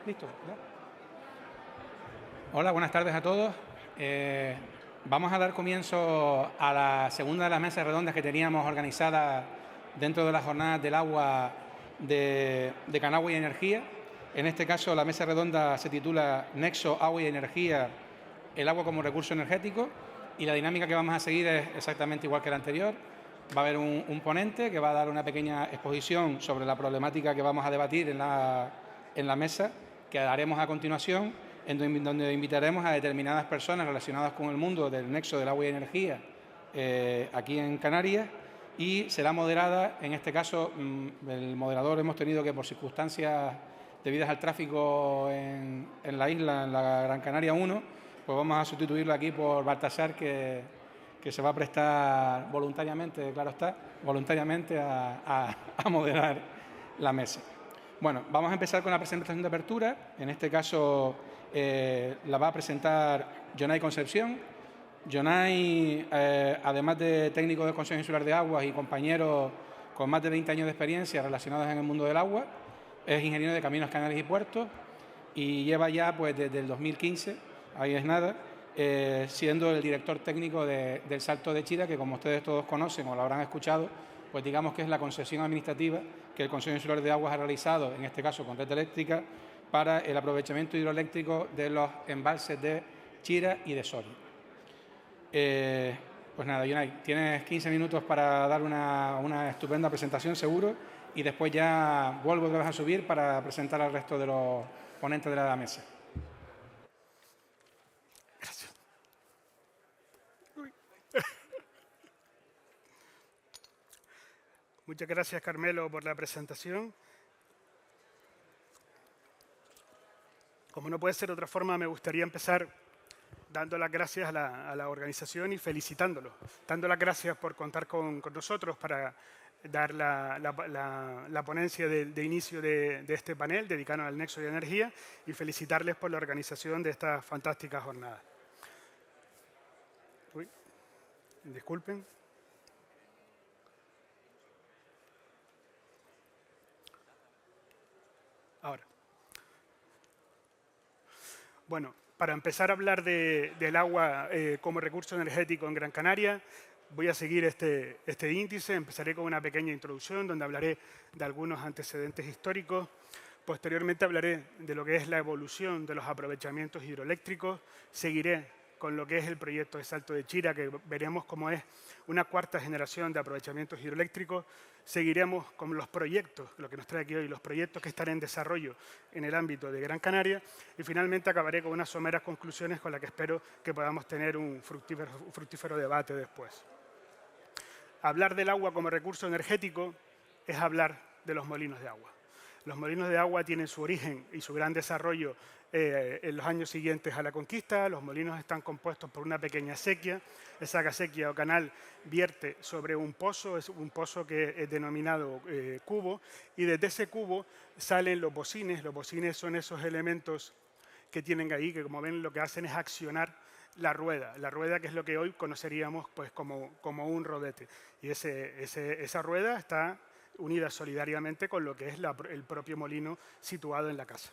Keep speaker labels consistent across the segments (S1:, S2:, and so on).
S1: Listo, ¿ya? Hola, buenas tardes a todos. Vamos a dar comienzo a la segunda de las mesas redondas que teníamos organizadas dentro de las jornadas del agua de Canagua y Energía. En este caso, la mesa redonda se titula Nexo, Agua y Energía, el agua como recurso energético, y la dinámica que vamos a seguir es exactamente igual que la anterior. Va a haber un ponente que va a dar una pequeña exposición sobre la problemática que vamos a debatir en la mesa, que haremos a continuación, en donde invitaremos a determinadas personas relacionadas con el mundo del nexo del agua y energía aquí en Canarias, y será moderada, en este caso, el moderador hemos tenido que, por circunstancias debidas al tráfico en la isla, en la Gran Canaria 1, pues vamos a sustituirlo aquí por Baltasar, que se va a prestar voluntariamente, claro está, voluntariamente a moderar la mesa. Bueno, vamos a empezar con la presentación de apertura. En este caso la va a presentar Jonay Concepción. Jonay, además de técnico del Consejo Insular de Aguas y compañero con más de 20 años de experiencia relacionados en el mundo del agua, es ingeniero de Caminos, Canales y Puertos y lleva ya pues desde el 2015, ahí es nada, siendo el director técnico del Salto de Chira, que como ustedes todos conocen o lo habrán escuchado, pues digamos que es la concesión administrativa que el Consejo Insular de Aguas ha realizado, en este caso con Red Eléctrica, para el aprovechamiento hidroeléctrico de los embalses de Chira y de Soria. Pues nada, Jonay, tienes 15 minutos para dar una estupenda presentación, seguro, y después ya vuelvo otra vez a subir para presentar al resto de los ponentes de la mesa.
S2: Gracias. Muchas gracias, Carmelo, por la presentación. Como no puede ser de otra forma, me gustaría empezar dando las gracias a la organización y felicitándolos. Dando las gracias por contar con nosotros para dar la ponencia de inicio de este panel dedicado al nexo de energía y felicitarles por la organización de esta fantástica jornada. Uy, disculpen. Ahora. Bueno, para empezar a hablar del agua como recurso energético en Gran Canaria, voy a seguir este índice. Empezaré con una pequeña introducción donde hablaré de algunos antecedentes históricos. Posteriormente hablaré de lo que es la evolución de los aprovechamientos hidroeléctricos. Seguiré con lo que es el proyecto de Salto de Chira, que veremos cómo es una cuarta generación de aprovechamientos hidroeléctricos. Seguiremos con los proyectos, lo que nos trae aquí hoy, los proyectos que están en desarrollo en el ámbito de Gran Canaria. Y finalmente acabaré con unas someras conclusiones con las que espero que podamos tener un fructífero debate después. Hablar del agua como recurso energético es hablar de los molinos de agua. Los molinos de agua tienen su origen y su gran desarrollo en los años siguientes a la conquista. Los molinos están compuestos por una pequeña acequia. Esa acequia o canal vierte sobre un pozo, es un pozo que es denominado cubo, y desde ese cubo salen los bocines. Los bocines son esos elementos que tienen ahí, que como ven lo que hacen es accionar la rueda que es lo que hoy conoceríamos pues, como un rodete. Y esa rueda está unida solidariamente con lo que es el propio molino situado en la casa.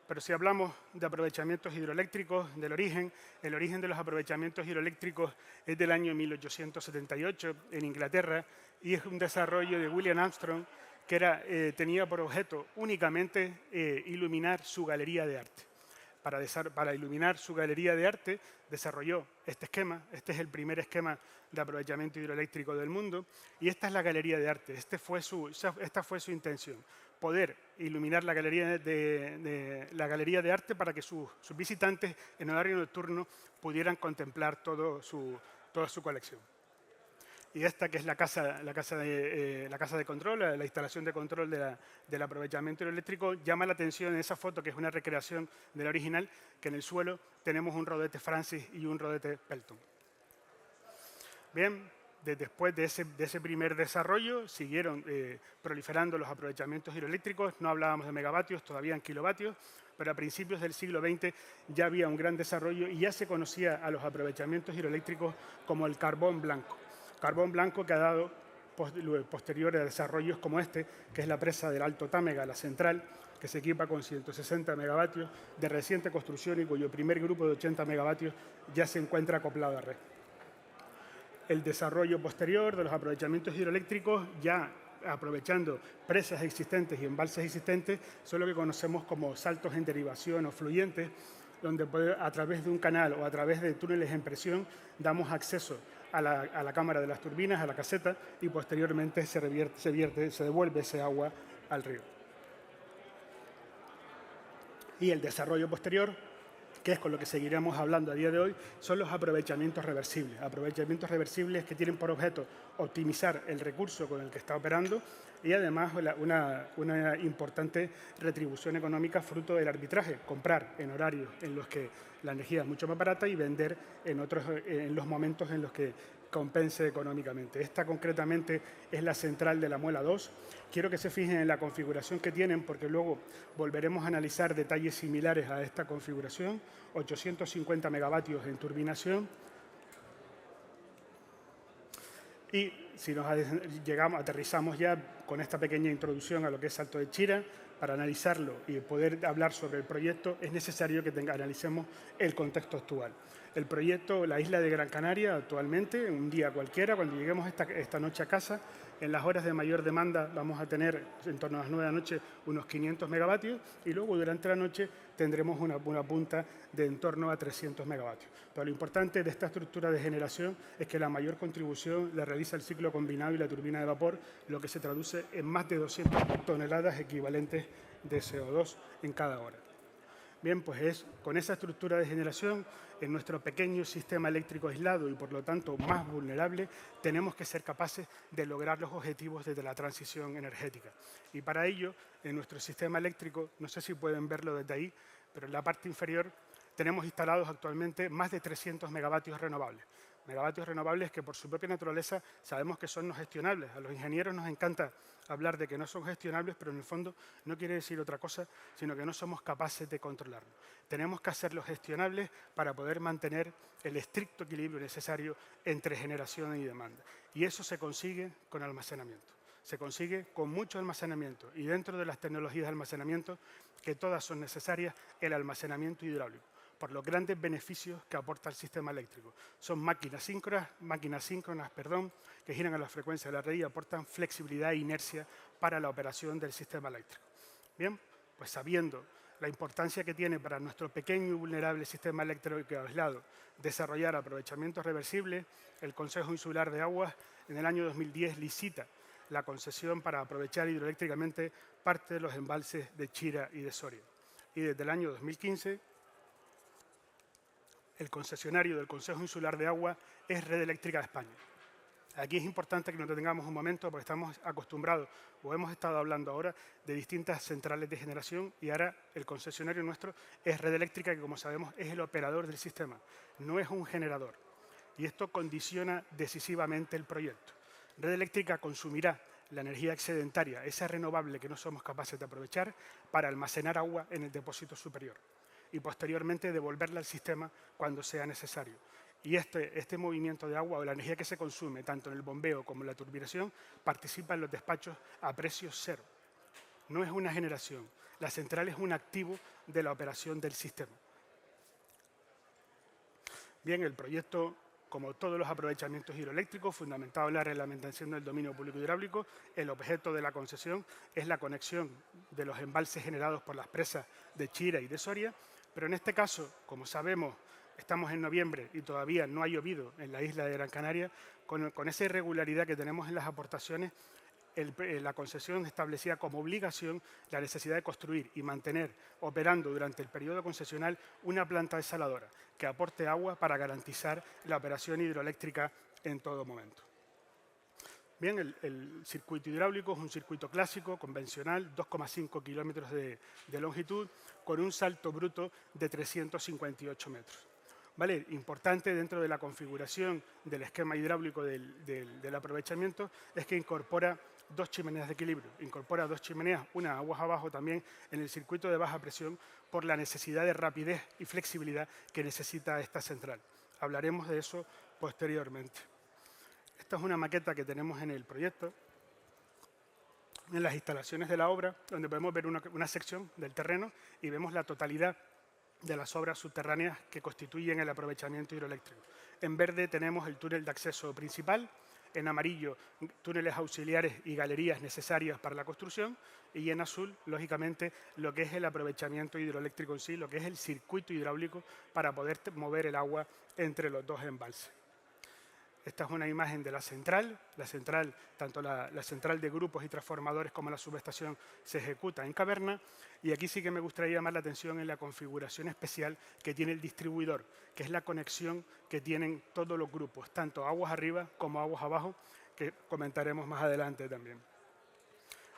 S2: Pero si hablamos de aprovechamientos hidroeléctricos, del origen, el origen de los aprovechamientos hidroeléctricos es del año 1878 en Inglaterra y es un desarrollo de William Armstrong que tenía por objeto únicamente iluminar su galería de arte. Para iluminar su galería de arte desarrolló este esquema. Este es el primer esquema de aprovechamiento hidroeléctrico del mundo y esta es la galería de arte. Esta fue su intención, poder iluminar la galería de arte para que sus visitantes en horario nocturno pudieran contemplar toda su colección. Y esta, que es la casa de control, la instalación de control del aprovechamiento hidroeléctrico, llama la atención en esa foto, que es una recreación de la original, que en el suelo tenemos un rodete Francis y un rodete Pelton. Bien, después de ese primer desarrollo, siguieron proliferando los aprovechamientos hidroeléctricos. No hablábamos de megavatios, todavía en kilovatios, pero a principios del siglo XX ya había un gran desarrollo y ya se conocía a los aprovechamientos hidroeléctricos como el carbón blanco. Carbón blanco que ha dado posteriores desarrollos como este, que es la presa del Alto Támega, la central, que se equipa con 160 megavatios de reciente construcción y cuyo primer grupo de 80 megavatios ya se encuentra acoplado a red. El desarrollo posterior de los aprovechamientos hidroeléctricos, ya aprovechando presas existentes y embalses existentes, son lo que conocemos como saltos en derivación o fluyentes, donde a través de un canal o a través de túneles en presión damos acceso a la cámara de las turbinas, a la caseta, y posteriormente se devuelve ese agua al río. Y el desarrollo posterior, que es con lo que seguiremos hablando a día de hoy, son los aprovechamientos reversibles. Aprovechamientos reversibles que tienen por objeto optimizar el recurso con el que está operando y además una importante retribución económica fruto del arbitraje. Comprar en horarios en los que la energía es mucho más barata y vender en los momentos en los que compense económicamente. Esta concretamente es la central de la Muela 2. Quiero que se fijen en la configuración que tienen porque luego volveremos a analizar detalles similares a esta configuración. 850 megavatios en turbinación. Y si aterrizamos ya con esta pequeña introducción a lo que es Salto de Chira, para analizarlo y poder hablar sobre el proyecto es necesario que analicemos el contexto actual. El proyecto, la isla de Gran Canaria, actualmente, un día cualquiera, cuando lleguemos esta noche a casa, en las horas de mayor demanda vamos a tener en torno a las 9 de la noche unos 500 megavatios y luego durante la noche tendremos una punta de en torno a 300 megavatios. Pero lo importante de esta estructura de generación es que la mayor contribución la realiza el ciclo combinado y la turbina de vapor, lo que se traduce en más de 200 toneladas equivalentes de CO2 en cada hora. Bien, pues con esa estructura de generación, en nuestro pequeño sistema eléctrico aislado y por lo tanto más vulnerable, tenemos que ser capaces de lograr los objetivos desde la transición energética. Y para ello, en nuestro sistema eléctrico, no sé si pueden verlo desde ahí, pero en la parte inferior tenemos instalados actualmente más de 300 megavatios renovables. Megavatios renovables que por su propia naturaleza sabemos que son no gestionables. A los ingenieros nos encanta hablar de que no son gestionables, pero en el fondo no quiere decir otra cosa, sino que no somos capaces de controlarlo. Tenemos que hacerlos gestionables para poder mantener el estricto equilibrio necesario entre generación y demanda. Y eso se consigue con almacenamiento. Se consigue con mucho almacenamiento y dentro de las tecnologías de almacenamiento, que todas son necesarias, el almacenamiento hidráulico, por los grandes beneficios que aporta el sistema eléctrico. Son máquinas síncronas, que giran a la frecuencia de la red y aportan flexibilidad e inercia para la operación del sistema eléctrico. Bien, pues sabiendo la importancia que tiene para nuestro pequeño y vulnerable sistema eléctrico aislado desarrollar aprovechamientos reversibles, el Consejo Insular de Aguas en el año 2010 licita la concesión para aprovechar hidroeléctricamente parte de los embalses de Chira y de Soria. Y desde el año 2015, el concesionario del Consejo Insular de Agua es Red Eléctrica de España. Aquí es importante que nos detengamos un momento porque estamos acostumbrados, o hemos estado hablando ahora, de distintas centrales de generación y ahora el concesionario nuestro es Red Eléctrica, que como sabemos es el operador del sistema, no es un generador. Y esto condiciona decisivamente el proyecto. Red Eléctrica consumirá la energía excedentaria, esa renovable que no somos capaces de aprovechar, para almacenar agua en el depósito superior y posteriormente devolverla al sistema cuando sea necesario. Y este movimiento de agua o la energía que se consume, tanto en el bombeo como en la turbinación, participa en los despachos a precio cero. No es una generación. La central es un activo de la operación del sistema. Bien, el proyecto, como todos los aprovechamientos hidroeléctricos, fundamentado en la reglamentación del dominio público hidráulico, el objeto de la concesión es la conexión de los embalses generados por las presas de Chira y de Soria, pero en este caso, como sabemos, estamos en noviembre y todavía no ha llovido en la isla de Gran Canaria, con esa irregularidad que tenemos en las aportaciones, la concesión establecía como obligación la necesidad de construir y mantener operando durante el periodo concesional una planta desaladora que aporte agua para garantizar la operación hidroeléctrica en todo momento. Bien, el circuito hidráulico es un circuito clásico, convencional, 2,5 kilómetros de longitud, con un salto bruto de 358 metros. ¿Vale? Importante dentro de la configuración del esquema hidráulico del aprovechamiento es que incorpora dos chimeneas de equilibrio. Incorpora dos chimeneas, una aguas abajo también en el circuito de baja presión por la necesidad de rapidez y flexibilidad que necesita esta central. Hablaremos de eso posteriormente. Esta es una maqueta que tenemos en el proyecto. en las instalaciones de la obra, donde podemos ver una sección del terreno y vemos la totalidad de las obras subterráneas que constituyen el aprovechamiento hidroeléctrico. En verde tenemos el túnel de acceso principal, en amarillo túneles auxiliares y galerías necesarias para la construcción y en azul, lógicamente, lo que es el aprovechamiento hidroeléctrico en sí, lo que es el circuito hidráulico para poder mover el agua entre los dos embalses. Esta es una imagen de la central. La central, tanto la central de grupos y transformadores como la subestación, se ejecuta en caverna. Y aquí sí que me gustaría llamar la atención en la configuración especial que tiene el distribuidor, que es la conexión que tienen todos los grupos, tanto aguas arriba como aguas abajo, que comentaremos más adelante también.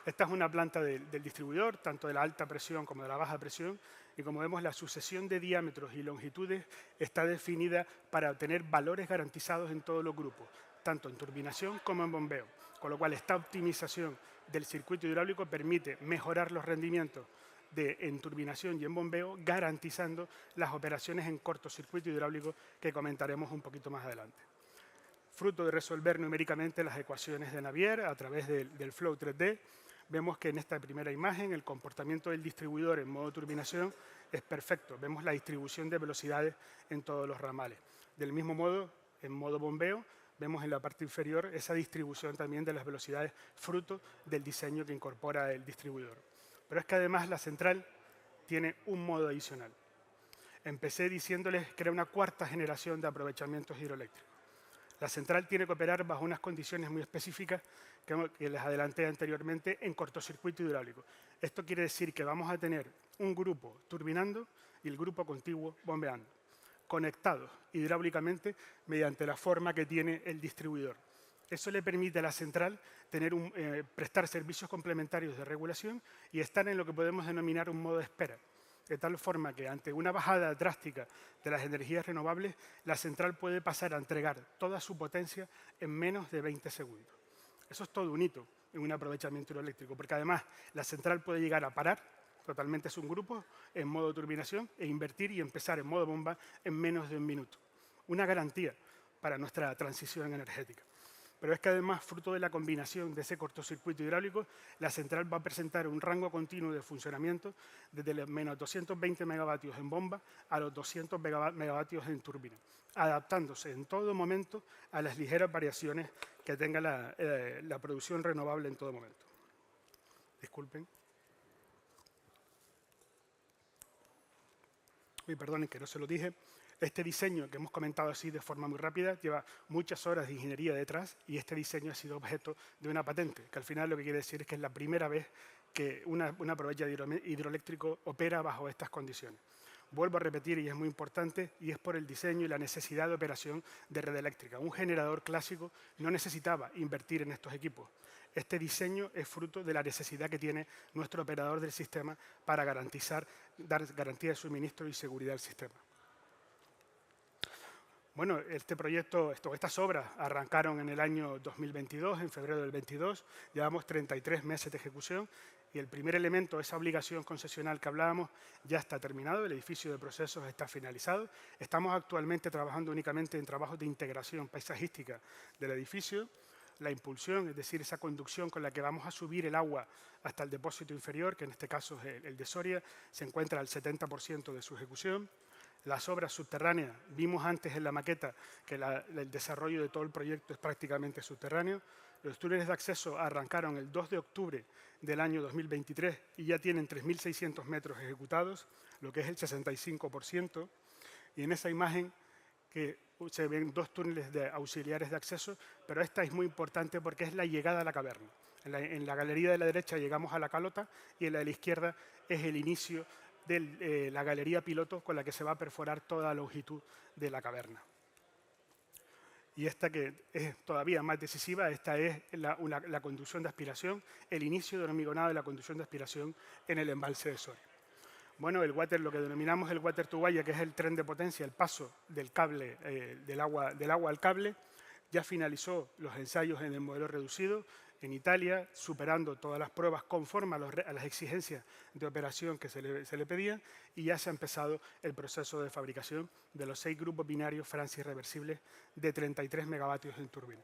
S2: Esta es una planta del distribuidor, tanto de la alta presión como de la baja presión, y como vemos, la sucesión de diámetros y longitudes está definida para obtener valores garantizados en todos los grupos, tanto en turbinación como en bombeo, con lo cual esta optimización del circuito hidráulico permite mejorar los rendimientos en turbinación y en bombeo, garantizando las operaciones en cortocircuito hidráulico que comentaremos un poquito más adelante. Fruto de resolver numéricamente las ecuaciones de Navier a través del Flow 3D, vemos que en esta primera imagen el comportamiento del distribuidor en modo turbinación es perfecto. Vemos la distribución de velocidades en todos los ramales. Del mismo modo, en modo bombeo, vemos en la parte inferior esa distribución también de las velocidades fruto del diseño que incorpora el distribuidor. Pero es que además la central tiene un modo adicional. Empecé diciéndoles que era una cuarta generación de aprovechamientos hidroeléctricos. La central tiene que operar bajo unas condiciones muy específicas que les adelanté anteriormente en cortocircuito hidráulico. Esto quiere decir que vamos a tener un grupo turbinando y el grupo contiguo bombeando, conectados hidráulicamente mediante la forma que tiene el distribuidor. Eso le permite a la central prestar servicios complementarios de regulación y estar en lo que podemos denominar un modo de espera, de tal forma que ante una bajada drástica de las energías renovables, la central puede pasar a entregar toda su potencia en menos de 20 segundos. Eso es todo un hito en un aprovechamiento hidroeléctrico, porque además la central puede llegar a parar totalmente su grupo en modo turbinación e invertir y empezar en modo bomba en menos de un minuto. Una garantía para nuestra transición energética. Pero es que además, fruto de la combinación de ese cortocircuito hidráulico, la central va a presentar un rango continuo de funcionamiento desde los menos 220 megavatios en bomba a los 200 megavatios en turbina, adaptándose en todo momento a las ligeras variaciones que tenga la producción renovable en todo momento. Disculpen. Y perdonen que no se lo dije. Este diseño que hemos comentado así de forma muy rápida lleva muchas horas de ingeniería detrás y este diseño ha sido objeto de una patente, que al final lo que quiere decir es que es la primera vez que una provechada hidroeléctrico opera bajo estas condiciones. Vuelvo a repetir, y es muy importante, y es por el diseño y la necesidad de operación de red eléctrica. Un generador clásico no necesitaba invertir en estos equipos. Este diseño es fruto de la necesidad que tiene nuestro operador del sistema para dar garantía de suministro y seguridad al sistema. Bueno, este proyecto, estas obras arrancaron en el año 2022, en febrero del 22. Llevamos 33 meses de ejecución y el primer elemento, esa obligación concesional que hablábamos, ya está terminado. El edificio de procesos está finalizado. Estamos actualmente trabajando únicamente en trabajos de integración paisajística del edificio. La impulsión, es decir, esa conducción con la que vamos a subir el agua hasta el depósito inferior, que en este caso es el de Soria, se encuentra al 70% de su ejecución. Las obras subterráneas, vimos antes en la maqueta que el desarrollo de todo el proyecto es prácticamente subterráneo. Los túneles de acceso arrancaron el 2 de octubre del año 2023 y ya tienen 3.600 metros ejecutados, lo que es el 65%. Y en esa imagen que se ven dos túneles auxiliares de acceso, pero esta es muy importante porque es la llegada a la caverna. En la galería de la derecha llegamos a la calota y en la de la izquierda es el inicio de la galería piloto con la que se va a perforar toda la longitud de la caverna. Y esta que es todavía más decisiva, esta es la conducción de aspiración, el inicio del hormigonado de la conducción de aspiración en el embalse de Soria. Bueno, el water, lo que denominamos el water to wire, que es el tren de potencia, el paso del cable, del agua al cable, ya finalizó los ensayos en el modelo reducido en Italia, superando todas las pruebas conforme a las exigencias de operación que se le pedían, y ya se ha empezado el proceso de fabricación de los 6 grupos binarios Francis reversibles de 33 megavatios en turbina.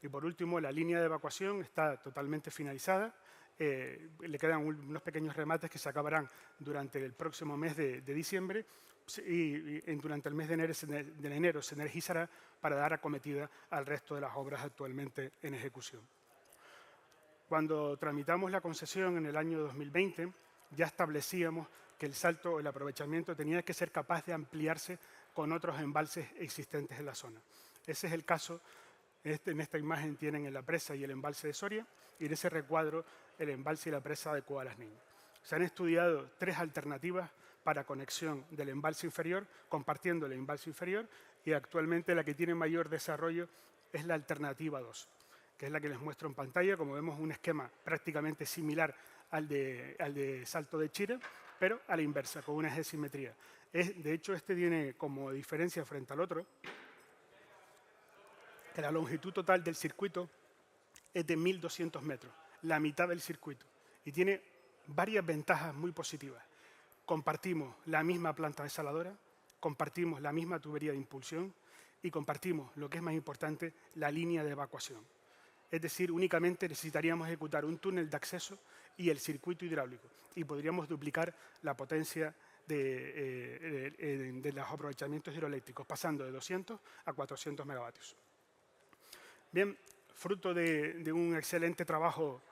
S2: Y por último, la línea de evacuación está totalmente finalizada le quedan unos pequeños remates que se acabarán durante el próximo mes de diciembre y durante el mes de enero se energizará para dar acometida al resto de las obras actualmente en ejecución. Cuando tramitamos la concesión en el año 2020, ya establecíamos que el salto o el aprovechamiento tenía que ser capaz de ampliarse con otros embalses existentes en la zona. Ese es el caso. En esta imagen tienen la presa y el embalse de Soria, y en ese recuadro el embalse y la presa de Cueva de las Niñas. Se han estudiado 3 alternativas para conexión del embalse inferior, compartiendo el embalse inferior, y actualmente la que tiene mayor desarrollo es la alternativa 2, que es la que les muestro en pantalla. Como vemos, un esquema prácticamente similar al de Salto de Chira, pero a la inversa, con una eje de simetría. De hecho, este tiene como diferencia frente al otro que la longitud total del circuito es de 1.200 metros, la mitad del circuito, y tiene varias ventajas muy positivas. Compartimos la misma planta desaladora, compartimos la misma tubería de impulsión y compartimos, lo que es más importante, la línea de evacuación. Es decir, únicamente necesitaríamos ejecutar un túnel de acceso y el circuito hidráulico, y podríamos duplicar la potencia de los aprovechamientos hidroeléctricos, pasando de 200 a 400 megavatios. Bien, fruto de un excelente trabajo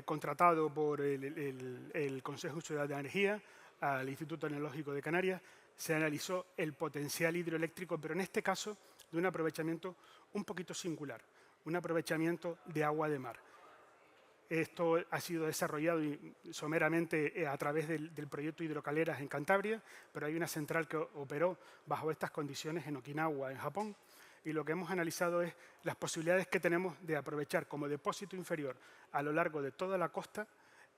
S2: contratado por el Consejo Ciudad de Energía al Instituto Tecnológico de Canarias, se analizó el potencial hidroeléctrico, pero en este caso de un aprovechamiento un poquito singular, un aprovechamiento de agua de mar. Esto ha sido desarrollado someramente a través del proyecto Hidrocaleras en Cantabria, pero hay una central que operó bajo estas condiciones en Okinawa, en Japón, y lo que hemos analizado es las posibilidades que tenemos de aprovechar como depósito inferior a lo largo de toda la costa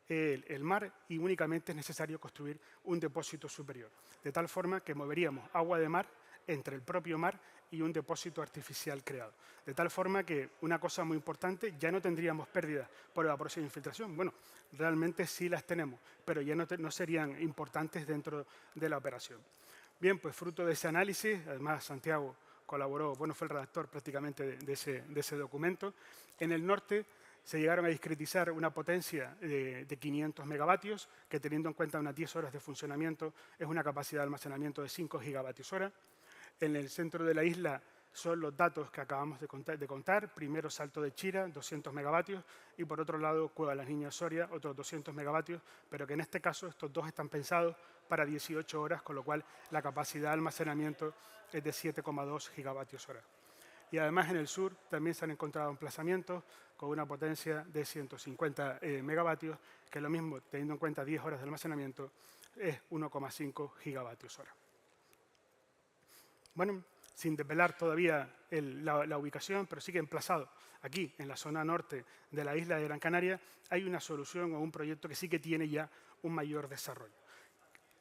S2: el mar, y únicamente es necesario construir un depósito superior, de tal forma que moveríamos agua de mar entre el propio mar y un depósito artificial creado. De tal forma que, una cosa muy importante, ya no tendríamos pérdidas por evaporación e infiltración. Bueno, realmente sí las tenemos, pero ya no serían importantes dentro de la operación. Bien, pues fruto de ese análisis, además Santiago colaboró, bueno, fue el redactor prácticamente de ese documento. En el norte se llegaron a discretizar una potencia de 500 megavatios, que teniendo en cuenta unas 10 horas de funcionamiento es una capacidad de almacenamiento de 5 gigavatios hora. En el centro de la isla son los datos que acabamos de contar. Primero Salto de Chira, 200 megavatios, y por otro lado Cueva de las Niñas Soria, otros 200 megavatios, pero que en este caso estos dos están pensados para 18 horas, con lo cual la capacidad de almacenamiento es de 7,2 gigavatios hora. Y además en el sur también se han encontrado emplazamientos con una potencia de 150 megavatios, que lo mismo, teniendo en cuenta 10 horas de almacenamiento, es 1,5 gigavatios hora. Bueno, sin desvelar todavía la ubicación, pero sí que emplazado aquí, en la zona norte de la isla de Gran Canaria, hay una solución o un proyecto que sí que tiene ya un mayor desarrollo.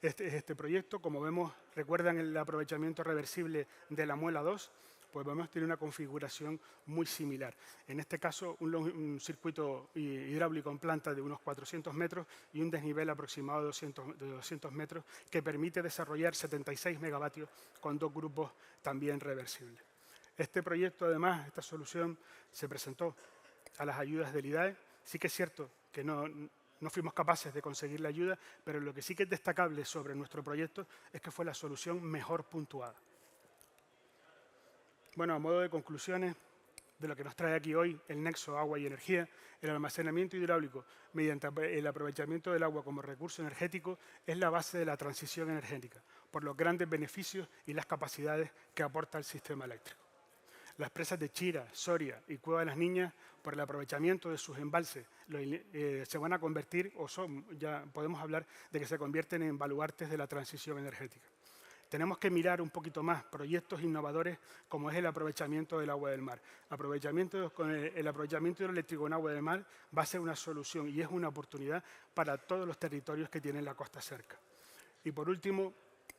S2: Este proyecto, como vemos, recuerdan el aprovechamiento reversible de la Muela 2, pues vamos a tener una configuración muy similar. En este caso, un circuito hidráulico en planta de unos 400 metros y un desnivel aproximado de 200 metros que permite desarrollar 76 megavatios con 2 grupos también reversibles. Este proyecto, además, esta solución se presentó a las ayudas del IDAE. Sí que es cierto que no fuimos capaces de conseguir la ayuda, pero lo que sí que es destacable sobre nuestro proyecto es que fue la solución mejor puntuada. Bueno, a modo de conclusiones de lo que nos trae aquí hoy el nexo agua y energía, el almacenamiento hidráulico mediante el aprovechamiento del agua como recurso energético es la base de la transición energética, por los grandes beneficios y las capacidades que aporta el sistema eléctrico. Las presas de Chira, Soria y Cueva de las Niñas, por el aprovechamiento de sus embalses, se van a convertir, ya podemos hablar de que se convierten en baluartes de la transición energética. Tenemos que mirar un poquito más proyectos innovadores como es el aprovechamiento del agua del mar. El aprovechamiento hidroeléctrico en agua del mar va a ser una solución y es una oportunidad para todos los territorios que tienen la costa cerca. Y por último,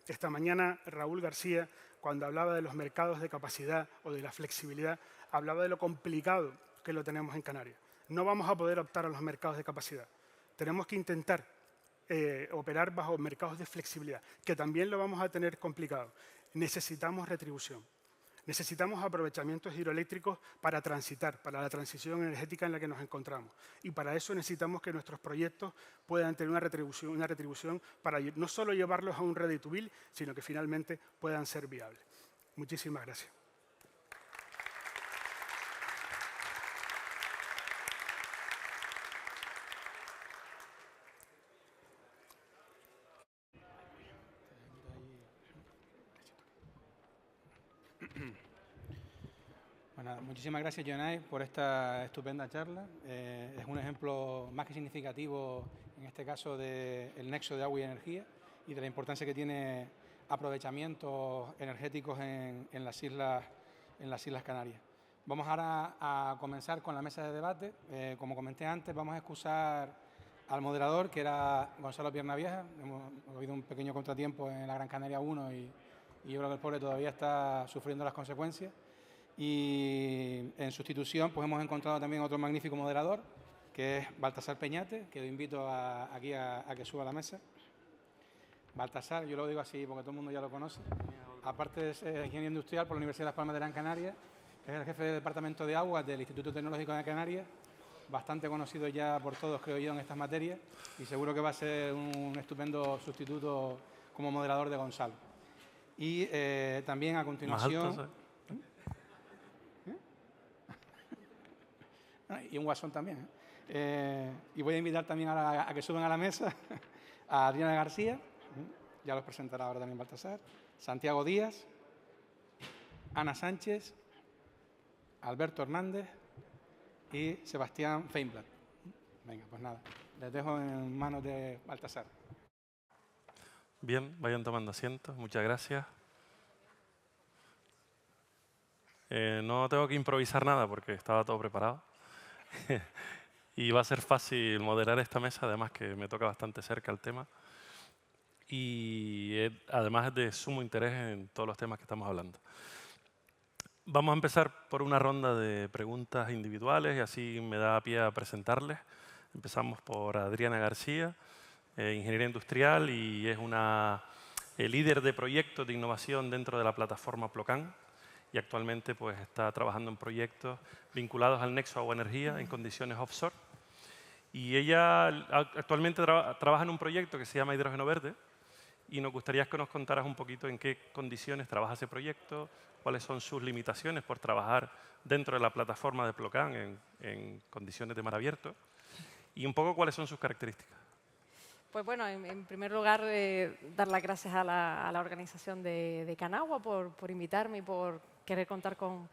S2: esta mañana Raúl García, cuando hablaba de los mercados de capacidad o de la flexibilidad, hablaba de lo complicado que lo tenemos en Canarias. No vamos a poder optar a los mercados de capacidad. Tenemos que intentar operar bajo mercados de flexibilidad, que también lo vamos a tener complicado. Necesitamos retribución. Necesitamos aprovechamientos hidroeléctricos para transitar, para la transición energética en la que nos encontramos. Y para eso necesitamos que nuestros proyectos puedan tener una retribución para no solo llevarlos a un ready-to-build, sino que finalmente puedan ser viables. Muchísimas gracias.
S1: Bueno, muchísimas gracias, Jonay, por esta estupenda charla. Es un ejemplo más que significativo, en este caso, del nexo de agua y energía y de la importancia que tiene aprovechamientos energéticos en las Islas Canarias. Vamos ahora a comenzar con la mesa de debate. Como comenté antes, vamos a excusar al moderador, que era Gonzalo Piernavieja. Hemos habido un pequeño contratiempo en la Gran Canaria 1 y yo creo que el pobre todavía está sufriendo las consecuencias. Y en sustitución pues hemos encontrado también otro magnífico moderador, que es Baltasar Peñate, que lo invito aquí a que suba a la mesa. Baltasar, yo lo digo así porque todo el mundo ya lo conoce. Aparte de ser ingeniero industrial por la Universidad de Las Palmas de Gran Canaria, es el jefe del Departamento de Aguas del Instituto Tecnológico de Canarias, bastante conocido ya por todos, creo yo, en estas materias, y seguro que va a ser un estupendo sustituto como moderador de Gonzalo. Y también a continuación...
S3: Más alto,
S1: y un guasón también. Y voy a invitar también a que suban a la mesa a Adriana García, ya los presentará ahora también Baltasar, Santiago Díaz, Ana Sánchez, Alberto Hernández y Sebastián Feinblatt. Venga, pues nada, les dejo en manos de Baltasar.
S3: Bien, vayan tomando asiento. Muchas gracias. No tengo que improvisar nada porque estaba todo preparado. Y va a ser fácil moderar esta mesa, además que me toca bastante cerca el tema. Y además es de sumo interés en todos los temas que estamos hablando. Vamos a empezar por una ronda de preguntas individuales y así me da pie a presentarles. Empezamos por Adriana García, ingeniera industrial y es una líder de proyectos de innovación dentro de la plataforma Plocan. Y actualmente pues, está trabajando en proyectos vinculados al nexo agua-energía en condiciones offshore. Y ella actualmente trabaja en un proyecto que se llama Hidrógeno Verde y nos gustaría que nos contaras un poquito en qué condiciones trabaja ese proyecto, cuáles son sus limitaciones por trabajar dentro de la plataforma de Plocan en condiciones de mar abierto y un poco cuáles son sus características.
S4: Pues bueno, en primer lugar, dar las gracias a la organización de Canagua por invitarme y por querer contar con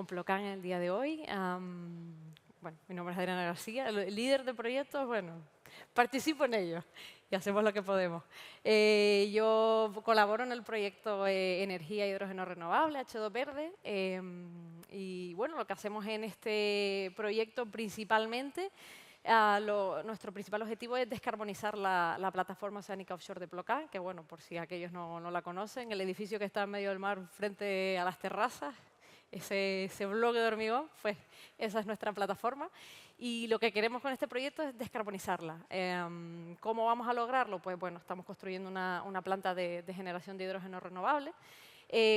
S4: Plocan el día de hoy. Bueno, mi nombre es Adriana García, el líder de proyectos, bueno, participo en ellos y hacemos lo que podemos. Yo colaboro en el proyecto Energía e Hidrógeno Renovable, H2 Verde, y bueno, lo que hacemos en este proyecto principalmente, nuestro principal objetivo es descarbonizar la plataforma oceánica offshore de Plocan, que bueno, por si aquellos no la conocen, el edificio que está en medio del mar frente a las terrazas, ese bloque de hormigón, pues esa es nuestra plataforma. Y lo que queremos con este proyecto es descarbonizarla. ¿Cómo vamos a lograrlo? Pues bueno, estamos construyendo una planta de generación de hidrógeno renovable.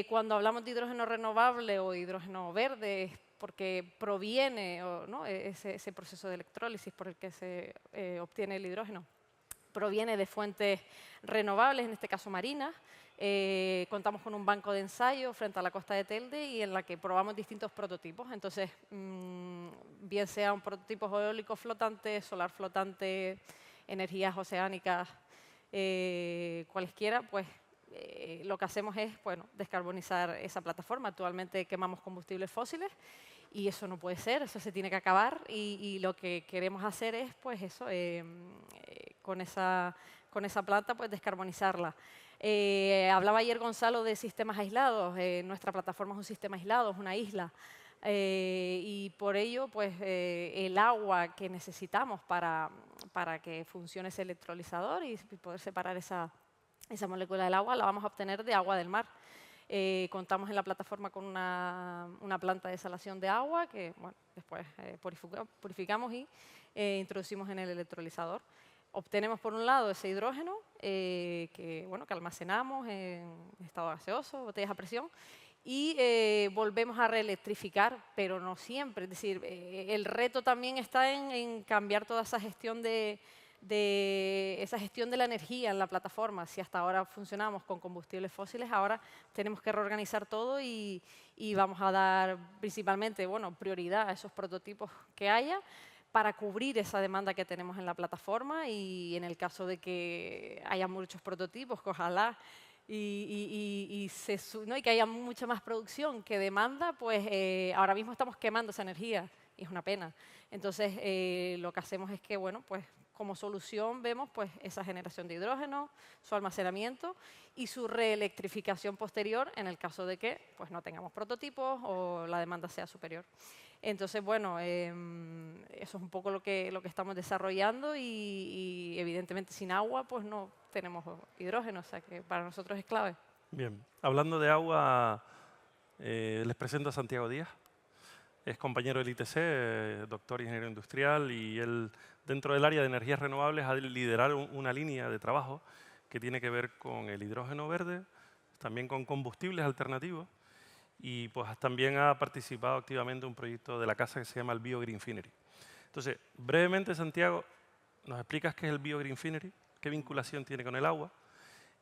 S4: Cuando hablamos de hidrógeno renovable o hidrógeno verde, es porque proviene, ¿no? ese proceso de electrólisis por el que se obtiene el hidrógeno, proviene de fuentes renovables, en este caso marinas. Contamos con un banco de ensayo frente a la costa de Telde y en la que probamos distintos prototipos. Entonces, bien sea un prototipo eólico flotante, solar flotante, energías oceánicas, cualesquiera, pues lo que hacemos es descarbonizar esa plataforma. Actualmente quemamos combustibles fósiles y eso no puede ser, eso se tiene que acabar y lo que queremos hacer es pues eso, con esa planta pues descarbonizarla. Hablaba ayer Gonzalo de sistemas aislados. Nuestra plataforma es un sistema aislado, es una isla. Y por ello, pues, el agua que necesitamos para que funcione ese electrolizador y poder separar esa molécula del agua, la vamos a obtener de agua del mar. Contamos en la plataforma con una planta de desalación de agua que bueno, después purificamos y introducimos en el electrolizador. Obtenemos, por un lado, ese hidrógeno que almacenamos en estado gaseoso, botellas a presión, y volvemos a reelectrificar, pero no siempre. Es decir, el reto también está en cambiar toda esa gestión de la energía en la plataforma. Si hasta ahora funcionamos con combustibles fósiles, ahora tenemos que reorganizar todo y vamos a dar principalmente, bueno, prioridad a esos prototipos que haya para cubrir esa demanda que tenemos en la plataforma, y en el caso de que haya muchos prototipos, que ojalá y que haya mucha más producción que demanda, pues ahora mismo estamos quemando esa energía y es una pena. Entonces, lo que hacemos es que, bueno, pues como solución vemos pues esa generación de hidrógeno, su almacenamiento y su reelectrificación posterior en el caso de que pues, no tengamos prototipos o la demanda sea superior. Entonces, bueno, eso es un poco lo que estamos desarrollando y evidentemente sin agua pues no tenemos hidrógeno, o sea que para nosotros es clave.
S3: Bien, hablando de agua, les presento a Santiago Díaz. Es compañero del ITC, doctor ingeniero industrial, y él, dentro del área de energías renovables, ha liderado una línea de trabajo que tiene que ver con el hidrógeno verde, también con combustibles alternativos, y pues también ha participado activamente en un proyecto de la casa que se llama el BioGreenfinery. Entonces, brevemente, Santiago, ¿nos explicas qué es el BioGreenfinery? ¿Qué vinculación tiene con el agua?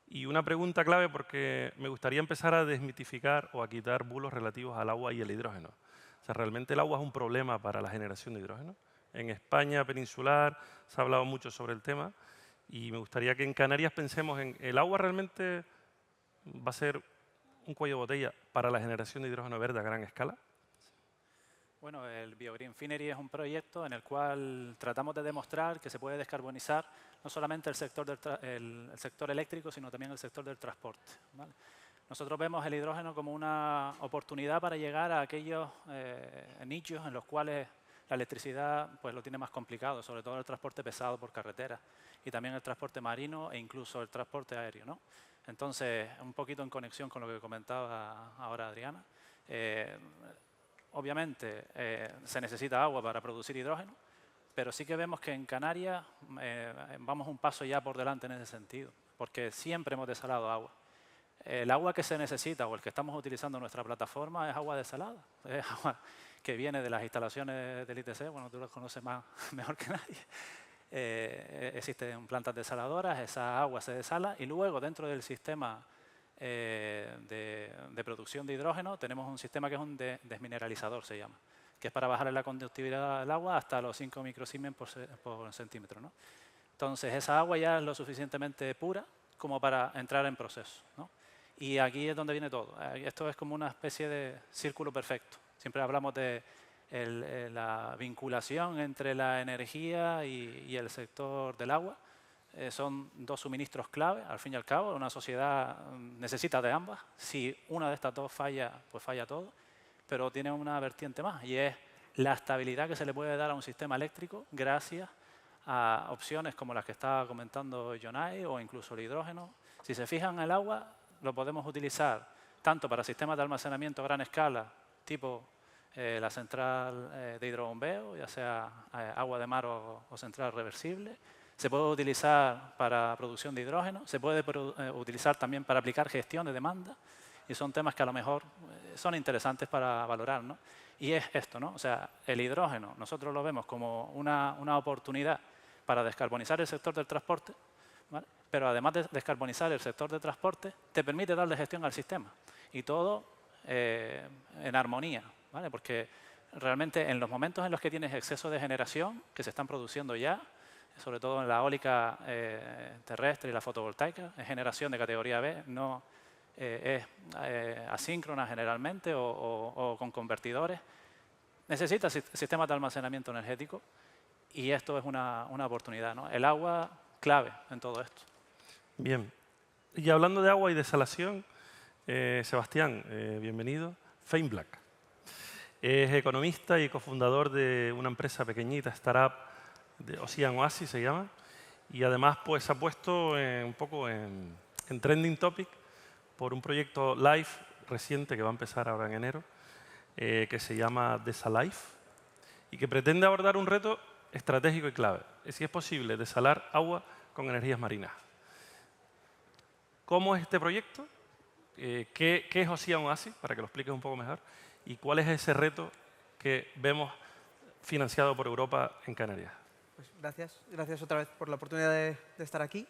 S3: Y una pregunta clave, porque me gustaría empezar a desmitificar o a quitar bulos relativos al agua y el hidrógeno. O sea, ¿realmente el agua es un problema para la generación de hidrógeno? En España peninsular se ha hablado mucho sobre el tema y me gustaría que en Canarias pensemos en el agua realmente va a ser un cuello de botella para la generación de hidrógeno verde a gran escala.
S5: Bueno, el BioGreenfinery es un proyecto en el cual tratamos de demostrar que se puede descarbonizar no solamente el sector eléctrico, sino también el sector del transporte, ¿vale? Nosotros vemos el hidrógeno como una oportunidad para llegar a aquellos nichos en los cuales la electricidad pues, lo tiene más complicado, sobre todo el transporte pesado por carretera y también el transporte marino e incluso el transporte aéreo, ¿no? Entonces, un poquito en conexión con lo que comentaba ahora Adriana, obviamente se necesita agua para producir hidrógeno, pero sí que vemos que en Canarias vamos un paso ya por delante en ese sentido, porque siempre hemos desalado agua. El agua que se necesita o el que estamos utilizando en nuestra plataforma es agua desalada, es agua que viene de las instalaciones del ITC, bueno, tú lo conoces mejor que nadie. Existen plantas desaladoras, esa agua se desala y luego dentro del sistema de producción de hidrógeno tenemos un sistema que es un desmineralizador, se llama, que es para bajar la conductividad del agua hasta los 5 microsiemens por centímetro, ¿no? Entonces, esa agua ya es lo suficientemente pura como para entrar en proceso, ¿no? Y aquí es donde viene todo. Esto es como una especie de círculo perfecto. Siempre hablamos de la vinculación entre la energía y el sector del agua. Son dos suministros clave, al fin y al cabo. Una sociedad necesita de ambas. Si una de estas dos falla, pues falla todo. Pero tiene una vertiente más y es la estabilidad que se le puede dar a un sistema eléctrico gracias a opciones como las que estaba comentando Jonay o incluso el hidrógeno. Si se fijan, el agua lo podemos utilizar tanto para sistemas de almacenamiento a gran escala, tipo la central de hidrobombeo, ya sea agua de mar o central reversible. Se puede utilizar para producción de hidrógeno, se puede utilizar también para aplicar gestión de demanda, y son temas que a lo mejor son interesantes para valorar, ¿no? Y es esto, ¿no? O sea, el hidrógeno nosotros lo vemos como una oportunidad para descarbonizar el sector del transporte, ¿vale? Pero además de descarbonizar el sector del transporte, te permite darle gestión al sistema. Y todo en armonía, ¿vale? Porque realmente en los momentos en los que tienes exceso de generación, que se están produciendo ya, sobre todo en la eólica terrestre y la fotovoltaica, es generación de categoría B, no es asíncrona generalmente o con convertidores, necesita sistemas de almacenamiento energético y esto es una oportunidad, ¿no? El agua, clave en todo esto.
S3: Bien. Y hablando de agua y desalación, Sebastián, bienvenido. Feinblack. Es economista y cofundador de una empresa pequeñita, startup, de Ocean Oasis se llama, y además pues se ha puesto un poco en trending topic por un proyecto live reciente que va a empezar ahora en enero, que se llama Desalive y que pretende abordar un reto estratégico y clave. Si es posible desalar agua con energías marinas. ¿Cómo es este proyecto? ¿Qué es Ocean Oasis? Para que lo expliques un poco mejor. ¿Y cuál es ese reto que vemos financiado por Europa en Canarias?
S6: Pues gracias otra vez por la oportunidad de estar aquí.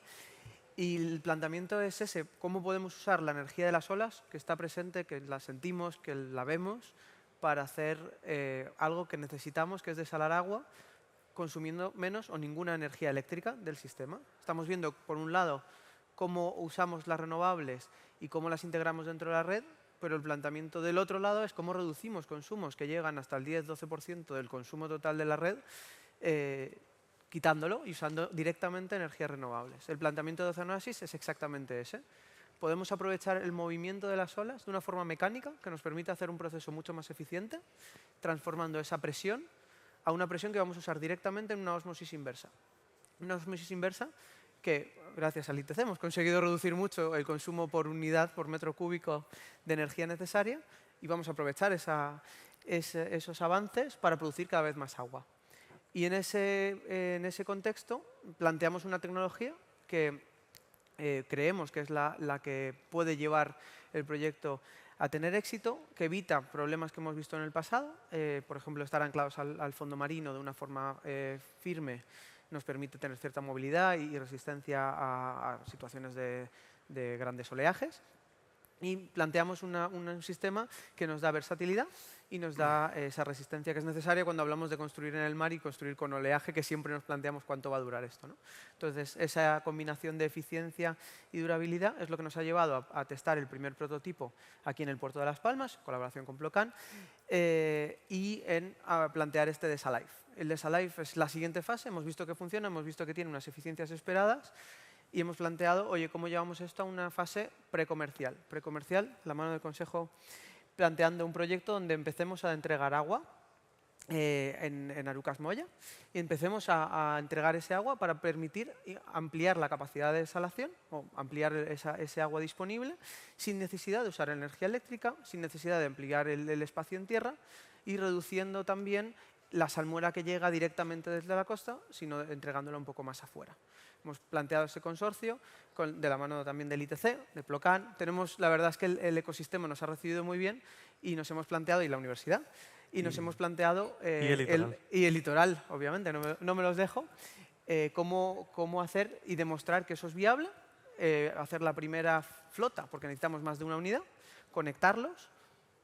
S6: Y el planteamiento es ese, cómo podemos usar la energía de las olas, que está presente, que la sentimos, que la vemos, para hacer algo que necesitamos, que es desalar agua, consumiendo menos o ninguna energía eléctrica del sistema. Estamos viendo, por un lado, cómo usamos las renovables y cómo las integramos dentro de la red, pero el planteamiento del otro lado es cómo reducimos consumos que llegan hasta el 10-12% del consumo total de la red, quitándolo y usando directamente energías renovables. El planteamiento de Ocean Oasis es exactamente ese. Podemos aprovechar el movimiento de las olas de una forma mecánica que nos permite hacer un proceso mucho más eficiente, transformando esa presión a una presión que vamos a usar directamente en una ósmosis inversa. Una ósmosis inversa que, gracias al ITC, hemos conseguido reducir mucho el consumo por unidad, por metro cúbico de energía necesaria, y vamos a aprovechar esos avances para producir cada vez más agua. Y en ese contexto planteamos una tecnología que creemos que es la que puede llevar el proyecto a tener éxito, que evita problemas que hemos visto en el pasado. Por ejemplo, estar anclados al fondo marino de una forma firme nos permite tener cierta movilidad y resistencia a situaciones de grandes oleajes. Y planteamos un sistema que nos da versatilidad y nos da esa resistencia que es necesaria cuando hablamos de construir en el mar y construir con oleaje, que siempre nos planteamos cuánto va a durar esto, ¿no? Entonces, esa combinación de eficiencia y durabilidad es lo que nos ha llevado a testar el primer prototipo aquí en el puerto de Las Palmas, en colaboración con Plocan, y a plantear este Desalive. El Desalive es la siguiente fase, hemos visto que funciona, hemos visto que tiene unas eficiencias esperadas, y hemos planteado, oye, ¿cómo llevamos esto a una fase precomercial? Precomercial, la mano del Consejo planteando un proyecto donde empecemos a entregar agua en Arucas Moya y empecemos a entregar ese agua para permitir ampliar la capacidad de desalación o ampliar ese agua disponible sin necesidad de usar energía eléctrica, sin necesidad de ampliar el espacio en tierra y reduciendo también la salmuera que llega directamente desde la costa, sino entregándola un poco más afuera. Hemos planteado ese consorcio de la mano también del ITC, de Plocan. La verdad es que el ecosistema nos ha recibido muy bien y nos hemos planteado, y la universidad, y nos hemos planteado,
S3: y el litoral,
S6: obviamente, no me los dejo, cómo hacer y demostrar que eso es viable, hacer la primera flota, porque necesitamos más de una unidad, conectarlos,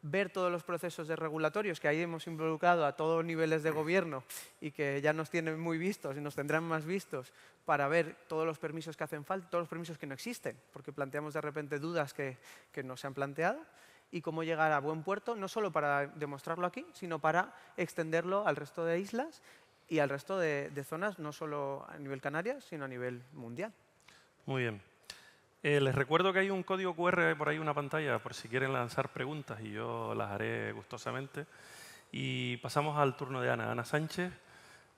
S6: ver todos los procesos regulatorios que ahí hemos involucrado a todos los niveles de gobierno y que ya nos tienen muy vistos y nos tendrán más vistos para ver todos los permisos que hacen falta, todos los permisos que no existen, porque planteamos de repente dudas que no se han planteado, y cómo llegar a buen puerto, no solo para demostrarlo aquí, sino para extenderlo al resto de islas y al resto de zonas, no solo a nivel Canarias, sino a nivel mundial.
S3: Muy bien. Les recuerdo que hay un código QR por ahí, una pantalla, por si quieren lanzar preguntas, y yo las haré gustosamente. Y pasamos al turno de Ana. Ana Sánchez,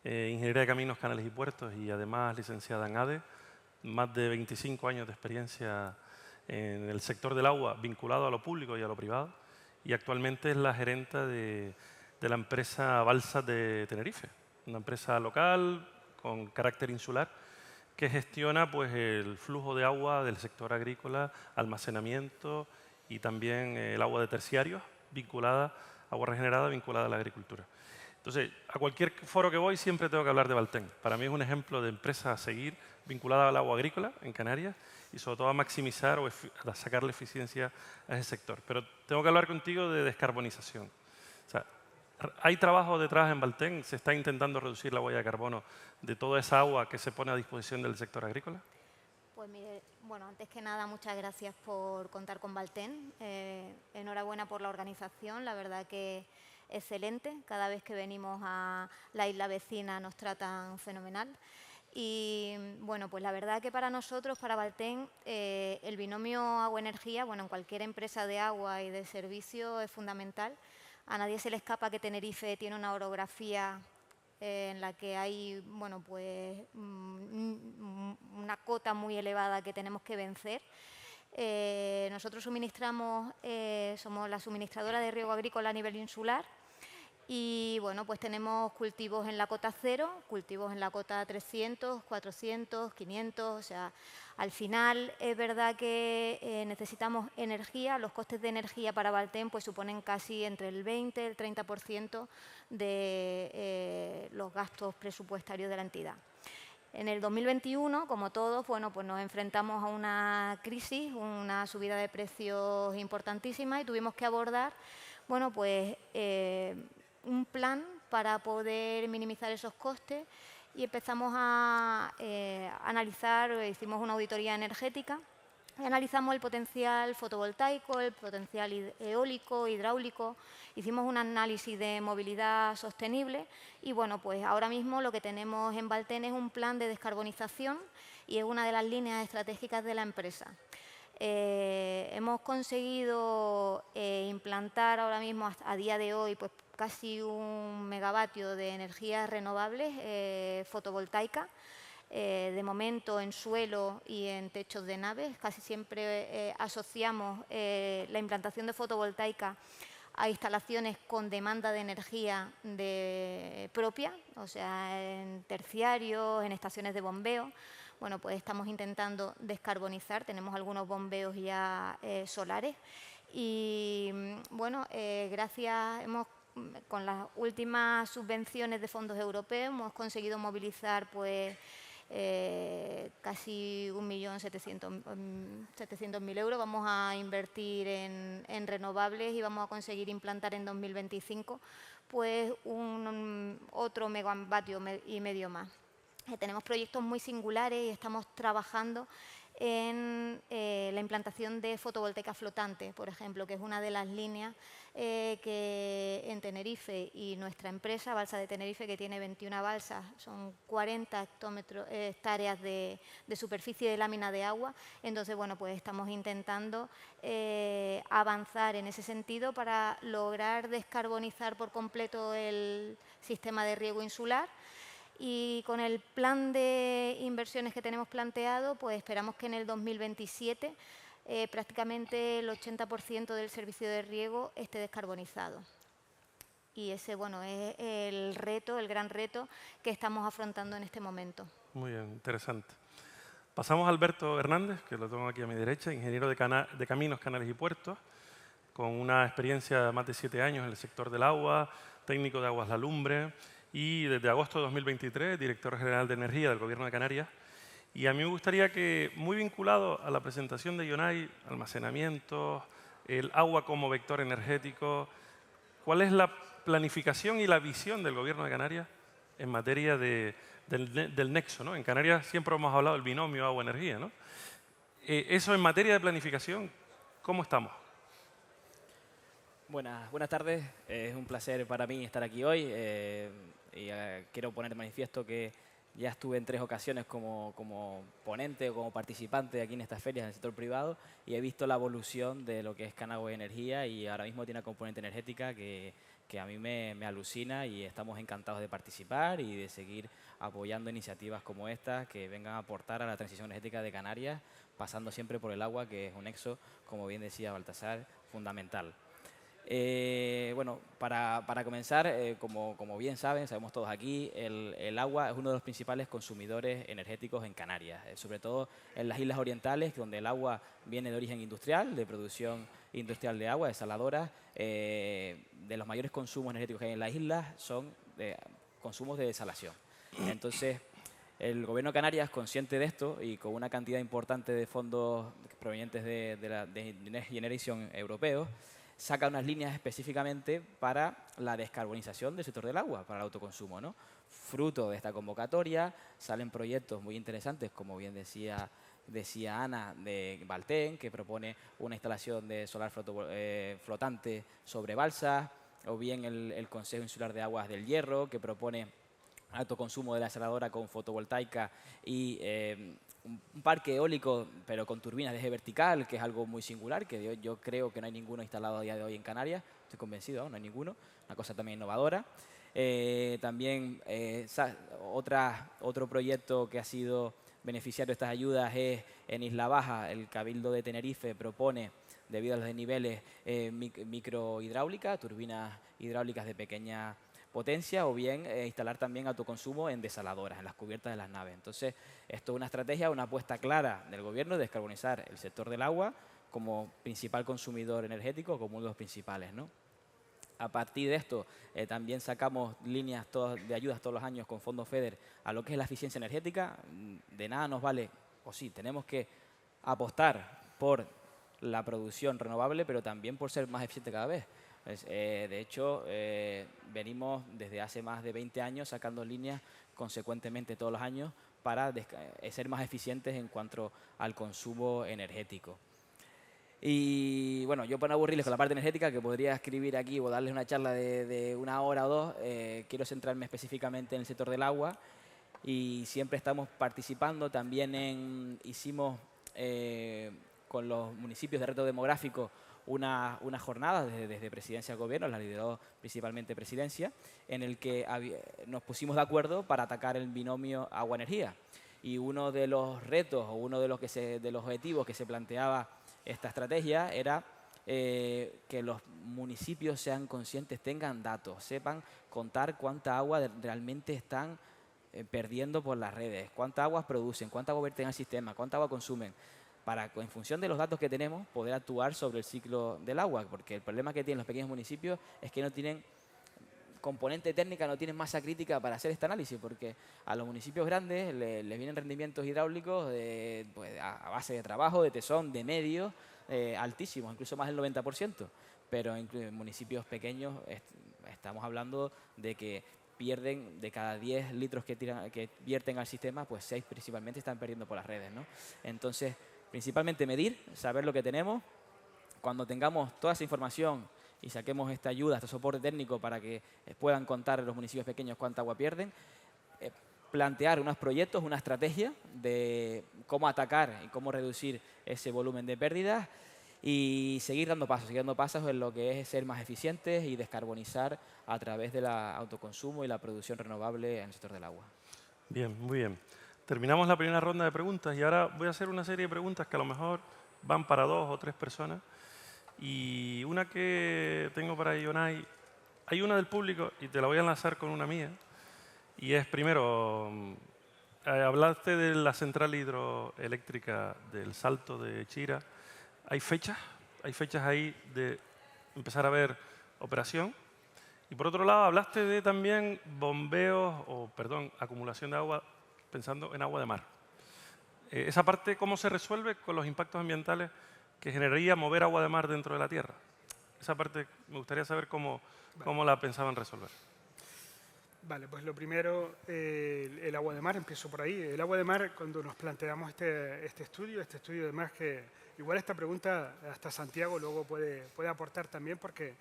S3: Ingeniería de Caminos, Canales y Puertos, y además licenciada en ADE, más de 25 años de experiencia en el sector del agua vinculado a lo público y a lo privado, y actualmente es la gerenta de la empresa Balsas de Tenerife, una empresa local con carácter insular, que gestiona pues, el flujo de agua del sector agrícola, almacenamiento y también el agua de terciarios, agua regenerada vinculada a la agricultura. Entonces, a cualquier foro que voy siempre tengo que hablar de Valten. Para mí es un ejemplo de empresa a seguir vinculada al agua agrícola en Canarias y sobre todo a maximizar o a sacarle eficiencia a ese sector. Pero tengo que hablar contigo de descarbonización. O sea, ¿hay trabajo detrás en Valten? ¿Se está intentando reducir la huella de carbono de toda esa agua que se pone a disposición del sector agrícola?
S7: Pues mire, bueno, antes que nada, muchas gracias por contar con Valten. Enhorabuena por la organización, la verdad que excelente. Cada vez que venimos a la isla vecina nos tratan fenomenal. Y bueno, pues la verdad que para nosotros, para Valten, el binomio agua-energía, bueno, en cualquier empresa de agua y de servicio es fundamental. A nadie se le escapa que Tenerife tiene una orografía en la que hay, bueno, pues una cota muy elevada que tenemos que vencer. Nosotros somos la suministradora de riego agrícola a nivel insular Y bueno, pues tenemos cultivos en la cota 0, cultivos en la cota 300, 400, 500, o sea, al final es verdad que necesitamos energía, los costes de energía para Valtén pues suponen casi entre el 20 y el 30% de los gastos presupuestarios de la entidad. En el 2021, como todos, bueno, pues nos enfrentamos a una crisis, una subida de precios importantísima y tuvimos que abordar, bueno, pues un plan para poder minimizar esos costes y empezamos a analizar, hicimos una auditoría energética y analizamos el potencial fotovoltaico, el potencial eólico, hidráulico, hicimos un análisis de movilidad sostenible y bueno, pues ahora mismo lo que tenemos en Valtén es un plan de descarbonización y es una de las líneas estratégicas de la empresa. Hemos conseguido implantar ahora mismo, a día de hoy, pues casi 1 megavatio de energías renovables fotovoltaica. De momento en suelo y en techos de naves. Casi siempre asociamos la implantación de fotovoltaica a instalaciones con demanda de energía propia, o sea, en terciarios, en estaciones de bombeo. Bueno, pues estamos intentando descarbonizar, tenemos algunos bombeos ya solares y bueno, con las últimas subvenciones de fondos europeos hemos conseguido movilizar pues casi 1.700.000 euros. Vamos a invertir en renovables y vamos a conseguir implantar en 2025 pues otro megavatio y medio más. Tenemos proyectos muy singulares y estamos trabajando en la implantación de fotovoltaica flotante, por ejemplo, que es una de las líneas que en Tenerife y nuestra empresa, Balsa de Tenerife, que tiene 21 balsas, son 40 hectáreas de superficie de lámina de agua. Entonces, bueno, pues estamos intentando avanzar en ese sentido para lograr descarbonizar por completo el sistema de riego insular. Y con el plan de inversiones que tenemos planteado, pues esperamos que en el 2027 prácticamente el 80% del servicio de riego esté descarbonizado. Y ese, bueno, es el reto, el gran reto que estamos afrontando en este momento.
S3: Muy bien, interesante. Pasamos a Alberto Hernández, que lo tengo aquí a mi derecha, ingeniero de Caminos, Canales y Puertos, con una experiencia de más de 7 años en el sector del agua, técnico de Aguas La Lumbre, y desde agosto de 2023, director general de Energía del Gobierno de Canarias. Y a mí me gustaría que, muy vinculado a la presentación de Ionai, almacenamiento, el agua como vector energético, ¿cuál es la planificación y la visión del Gobierno de Canarias en materia del nexo, ¿no? En Canarias siempre hemos hablado del binomio agua-energía, ¿no? Eso en materia de planificación, ¿cómo estamos?
S8: Buenas tardes. Es un placer para mí estar aquí hoy. Quiero poner de manifiesto que ya estuve en 3 ocasiones como ponente o como participante aquí en estas ferias en el sector privado y he visto la evolución de lo que es Canagua Energía y ahora mismo tiene una componente energética que a mí me alucina y estamos encantados de participar y de seguir apoyando iniciativas como estas que vengan a aportar a la transición energética de Canarias, pasando siempre por el agua, que es un nexo, como bien decía Baltasar, fundamental. Bueno, para comenzar, como bien saben, sabemos todos aquí, el agua es uno de los principales consumidores energéticos en Canarias, sobre todo en las islas orientales, donde el agua viene de origen industrial, de producción industrial de agua, desaladoras. De los mayores consumos energéticos que hay en las islas son consumos de desalación. Entonces, el Gobierno de Canarias, consciente de esto y con una cantidad importante de fondos provenientes de Next Generation europeos, saca unas líneas específicamente para la descarbonización del sector del agua, para el autoconsumo, ¿no? Fruto de esta convocatoria salen proyectos muy interesantes, como bien decía Ana, de Valtén, que propone una instalación de solar flotante sobre balsas, o bien el Consejo Insular de Aguas del Hierro, que propone autoconsumo de la desaladora con fotovoltaica y un parque eólico, pero con turbinas de eje vertical, que es algo muy singular, que yo creo que no hay ninguno instalado a día de hoy en Canarias. Estoy convencido, no hay ninguno. Una cosa también innovadora. También otro proyecto que ha sido beneficiario de estas ayudas es En Isla Baja, el Cabildo de Tenerife propone, debido a los desniveles, microhidráulica, turbinas hidráulicas de pequeña potencia, o bien instalar también autoconsumo en desaladoras, en las cubiertas de las naves. Entonces, esto es una estrategia, una apuesta clara del gobierno de descarbonizar el sector del agua como principal consumidor energético, como uno de los principales, ¿no? A partir de esto, también sacamos líneas de ayudas todos los años con fondos FEDER a lo que es la eficiencia energética. De nada nos vale, o sí, tenemos que apostar por la producción renovable, pero también por ser más eficiente cada vez. De hecho, venimos desde hace más de 20 años sacando líneas consecuentemente todos los años para ser más eficientes en cuanto al consumo energético. Y bueno, yo para no aburrirles con la parte energética, que podría escribir aquí o darles una charla de 1 hora o 2, quiero centrarme específicamente en el sector del agua, y siempre estamos participando. También hicimos con los municipios de reto demográfico una jornada desde Presidencia al Gobierno, la lideró principalmente Presidencia, en el que nos pusimos de acuerdo para atacar el binomio agua-energía. Y uno de los retos, o uno de los objetivos que se planteaba esta estrategia era que los municipios sean conscientes, tengan datos, sepan contar cuánta agua realmente están perdiendo por las redes, cuánta agua producen, cuánta agua vierten al sistema, cuánta agua consumen, para, en función de los datos que tenemos, poder actuar sobre el ciclo del agua, porque el problema que tienen los pequeños municipios es que no tienen componente técnica, no tienen masa crítica para hacer este análisis, porque a los municipios grandes les vienen rendimientos hidráulicos pues, a base de trabajo, de tesón, de medios altísimos, incluso más del 90%, pero en municipios pequeños estamos hablando de que pierden, de cada 10 litros que vierten al sistema, pues 6 principalmente están perdiendo por las redes, ¿no? Entonces, principalmente medir, saber lo que tenemos. Cuando tengamos toda esa información y saquemos esta ayuda, este soporte técnico para que puedan contar los municipios pequeños cuánta agua pierden, plantear unos proyectos, una estrategia de cómo atacar y cómo reducir ese volumen de pérdidas, y seguir dando pasos en lo que es ser más eficientes y descarbonizar a través del autoconsumo y la producción renovable en el sector del agua.
S3: Bien, muy bien. Terminamos la primera ronda de preguntas y ahora voy a hacer una serie de preguntas que a lo mejor van para 2 o 3 personas. Y una que tengo para Ionay, hay una del público y te la voy a enlazar con una mía. Y es, primero, hablaste de la central hidroeléctrica del Salto de Chira. ¿Hay fechas ahí de empezar a ver operación? Y por otro lado, hablaste de también acumulación de agua, pensando en agua de mar. Esa parte, ¿cómo se resuelve con los impactos ambientales que generaría mover agua de mar dentro de la tierra? Esa parte me gustaría saber cómo la pensaban resolver.
S2: Vale, pues lo primero, el agua de mar, empiezo por ahí. El agua de mar, cuando nos planteamos este estudio además, que igual esta pregunta hasta Santiago luego puede aportar también, porque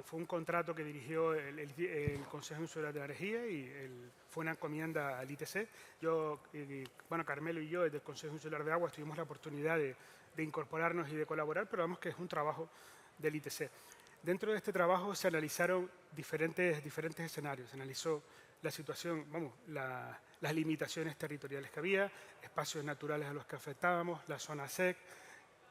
S2: fue un contrato que dirigió el Consejo Insular de la Energía y fue una encomienda al ITC. Carmelo y yo, desde el Consejo Insular de Agua, tuvimos la oportunidad de incorporarnos y de colaborar, pero vemos que es un trabajo del ITC. Dentro de este trabajo se analizaron diferentes escenarios. Se analizó la situación, las limitaciones territoriales que había, espacios naturales a los que afectábamos, la zona SEC,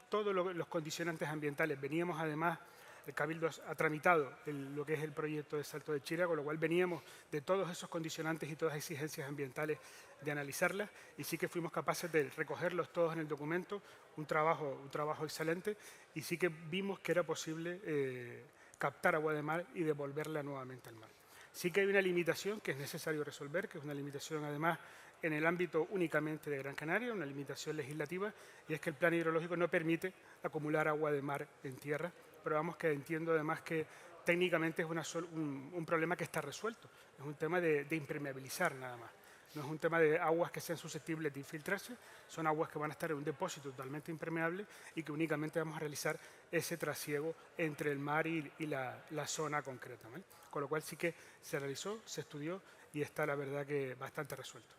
S2: todos los condicionantes ambientales. Veníamos además, el Cabildo ha tramitado lo que es el proyecto de Salto de Chira, con lo cual veníamos de todos esos condicionantes y todas las exigencias ambientales de analizarlas, y sí que fuimos capaces de recogerlos todos en el documento, un trabajo excelente, y sí que vimos que era posible captar agua de mar y devolverla nuevamente al mar. Sí que hay una limitación que es necesario resolver, que es una limitación además en el ámbito únicamente de Gran Canaria, una limitación legislativa, y es que el plan hidrológico no permite acumular agua de mar en tierra, pero vamos, que entiendo además que técnicamente es un problema que está resuelto. Es un tema de impermeabilizar nada más. No es un tema de aguas que sean susceptibles de infiltrarse, son aguas que van a estar en un depósito totalmente impermeable y que únicamente vamos a realizar ese trasiego entre el mar y la zona concreta, ¿vale? Con lo cual sí que se realizó, se estudió y está, la verdad, que bastante resuelto.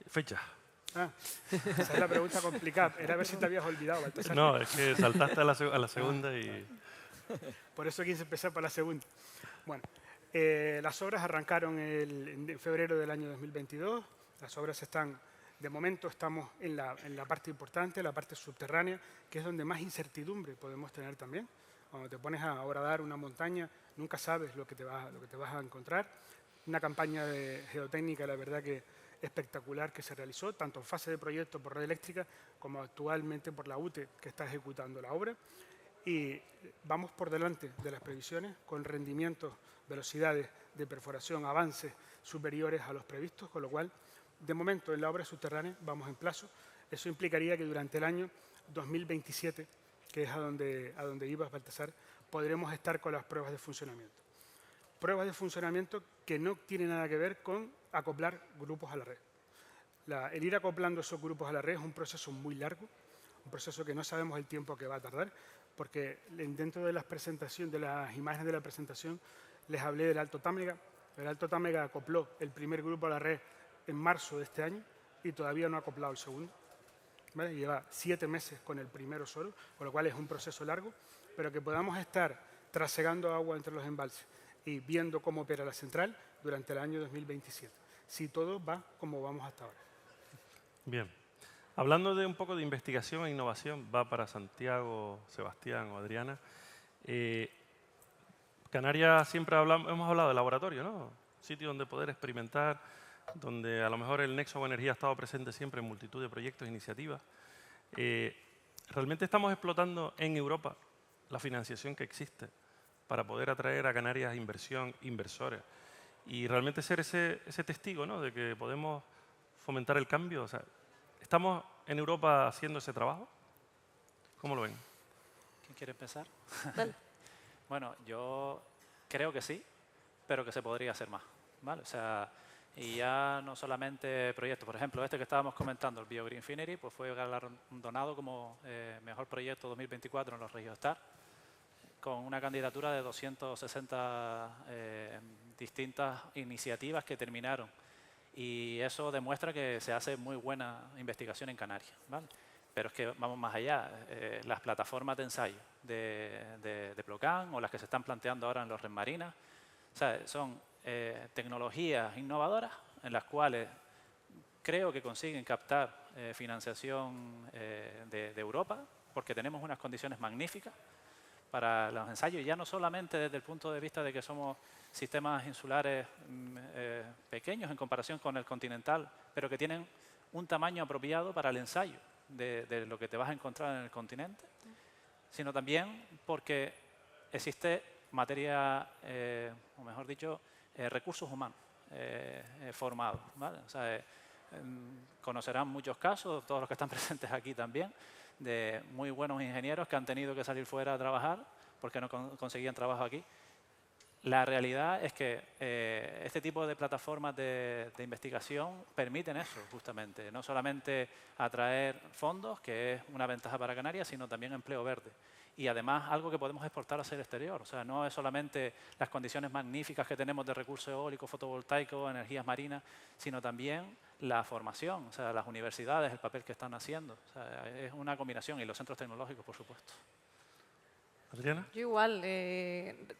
S3: Fecha.
S2: Esa es la pregunta complicada. Era a ver si te habías olvidado, Baltasar.
S3: No, es que saltaste a la segunda y...
S2: Por eso quise empezar por la segunda. Bueno, las obras arrancaron en febrero del año 2022. Las obras están De momento estamos en la parte importante, la parte subterránea, que es donde más incertidumbre podemos tener también. Cuando te pones a horadar una montaña, nunca sabes lo que te vas a encontrar. Una campaña de geotécnica, la verdad que espectacular que se realizó, tanto en fase de proyecto por Red Eléctrica como actualmente por la UTE, que está ejecutando la obra. Y vamos por delante de las previsiones con rendimientos, velocidades de perforación, avances superiores a los previstos, con lo cual, de momento, en la obra subterránea vamos en plazo. Eso implicaría que durante el año 2027, que es a donde ibas, Baltasar, podremos estar con las pruebas de funcionamiento. Pruebas de funcionamiento que no tienen nada que ver con acoplar grupos a la red. El ir acoplando esos grupos a la red es un proceso muy largo, un proceso que no sabemos el tiempo que va a tardar, porque dentro de las imágenes de la presentación, les hablé del Alto Támega. El Alto Támega acopló el primer grupo a la red en marzo de este año y todavía no ha acoplado el segundo. ¿Vale? Lleva 7 meses con el primero solo, con lo cual es un proceso largo, pero que podamos estar trasegando agua entre los embalses y viendo cómo opera la central durante el año 2027, si todo va como vamos hasta ahora.
S3: Bien. Hablando de un poco de investigación e innovación, va para Santiago, Sebastián o Adriana. Canarias siempre hemos hablado de laboratorio, ¿no? Sitio donde poder experimentar, donde a lo mejor el Nexo de Energía ha estado presente siempre en multitud de proyectos e iniciativas. ¿Realmente estamos explotando en Europa la financiación que existe para poder atraer a Canarias inversores y realmente ser ese testigo, ¿no?, de que podemos fomentar el cambio? O sea, ¿estamos en Europa haciendo ese trabajo? ¿Cómo lo ven?
S5: ¿Quién quiere empezar?
S4: Dale.
S5: Bueno, yo creo que sí, pero que se podría hacer más, ¿vale? O sea, y ya no solamente proyectos. Por ejemplo, este que estábamos comentando, el BioGreenfinery, pues fue galardonado como mejor proyecto 2024 en los Regiostar, con una candidatura de 260 distintas iniciativas que terminaron. Y eso demuestra que se hace muy buena investigación en Canarias, ¿vale? Pero es que vamos más allá. Las plataformas de ensayo de Plocan o las que se están planteando ahora en los Red Marinas, o sea, son tecnologías innovadoras en las cuales creo que consiguen captar financiación de Europa, porque tenemos unas condiciones magníficas para los ensayos, ya no solamente desde el punto de vista de que somos sistemas insulares pequeños en comparación con el continental, pero que tienen un tamaño apropiado para el ensayo de lo que te vas a encontrar en el continente, sino también porque existe materia, o mejor dicho, recursos humanos formados, ¿vale? O sea, conocerán muchos casos, todos los que están presentes aquí también, de muy buenos ingenieros que han tenido que salir fuera a trabajar porque no conseguían trabajo aquí. La realidad es que este tipo de plataformas de investigación permiten eso, justamente. No solamente atraer fondos, que es una ventaja para Canarias, sino también empleo verde. Y además algo que podemos exportar hacia el exterior. O sea, no es solamente las condiciones magníficas que tenemos de recursos eólicos, fotovoltaicos, energías marinas, sino también la formación, o sea, las universidades, el papel que están haciendo. O sea, es una combinación, y los centros tecnológicos, por supuesto.
S3: ¿Adriana?
S4: Yo igual.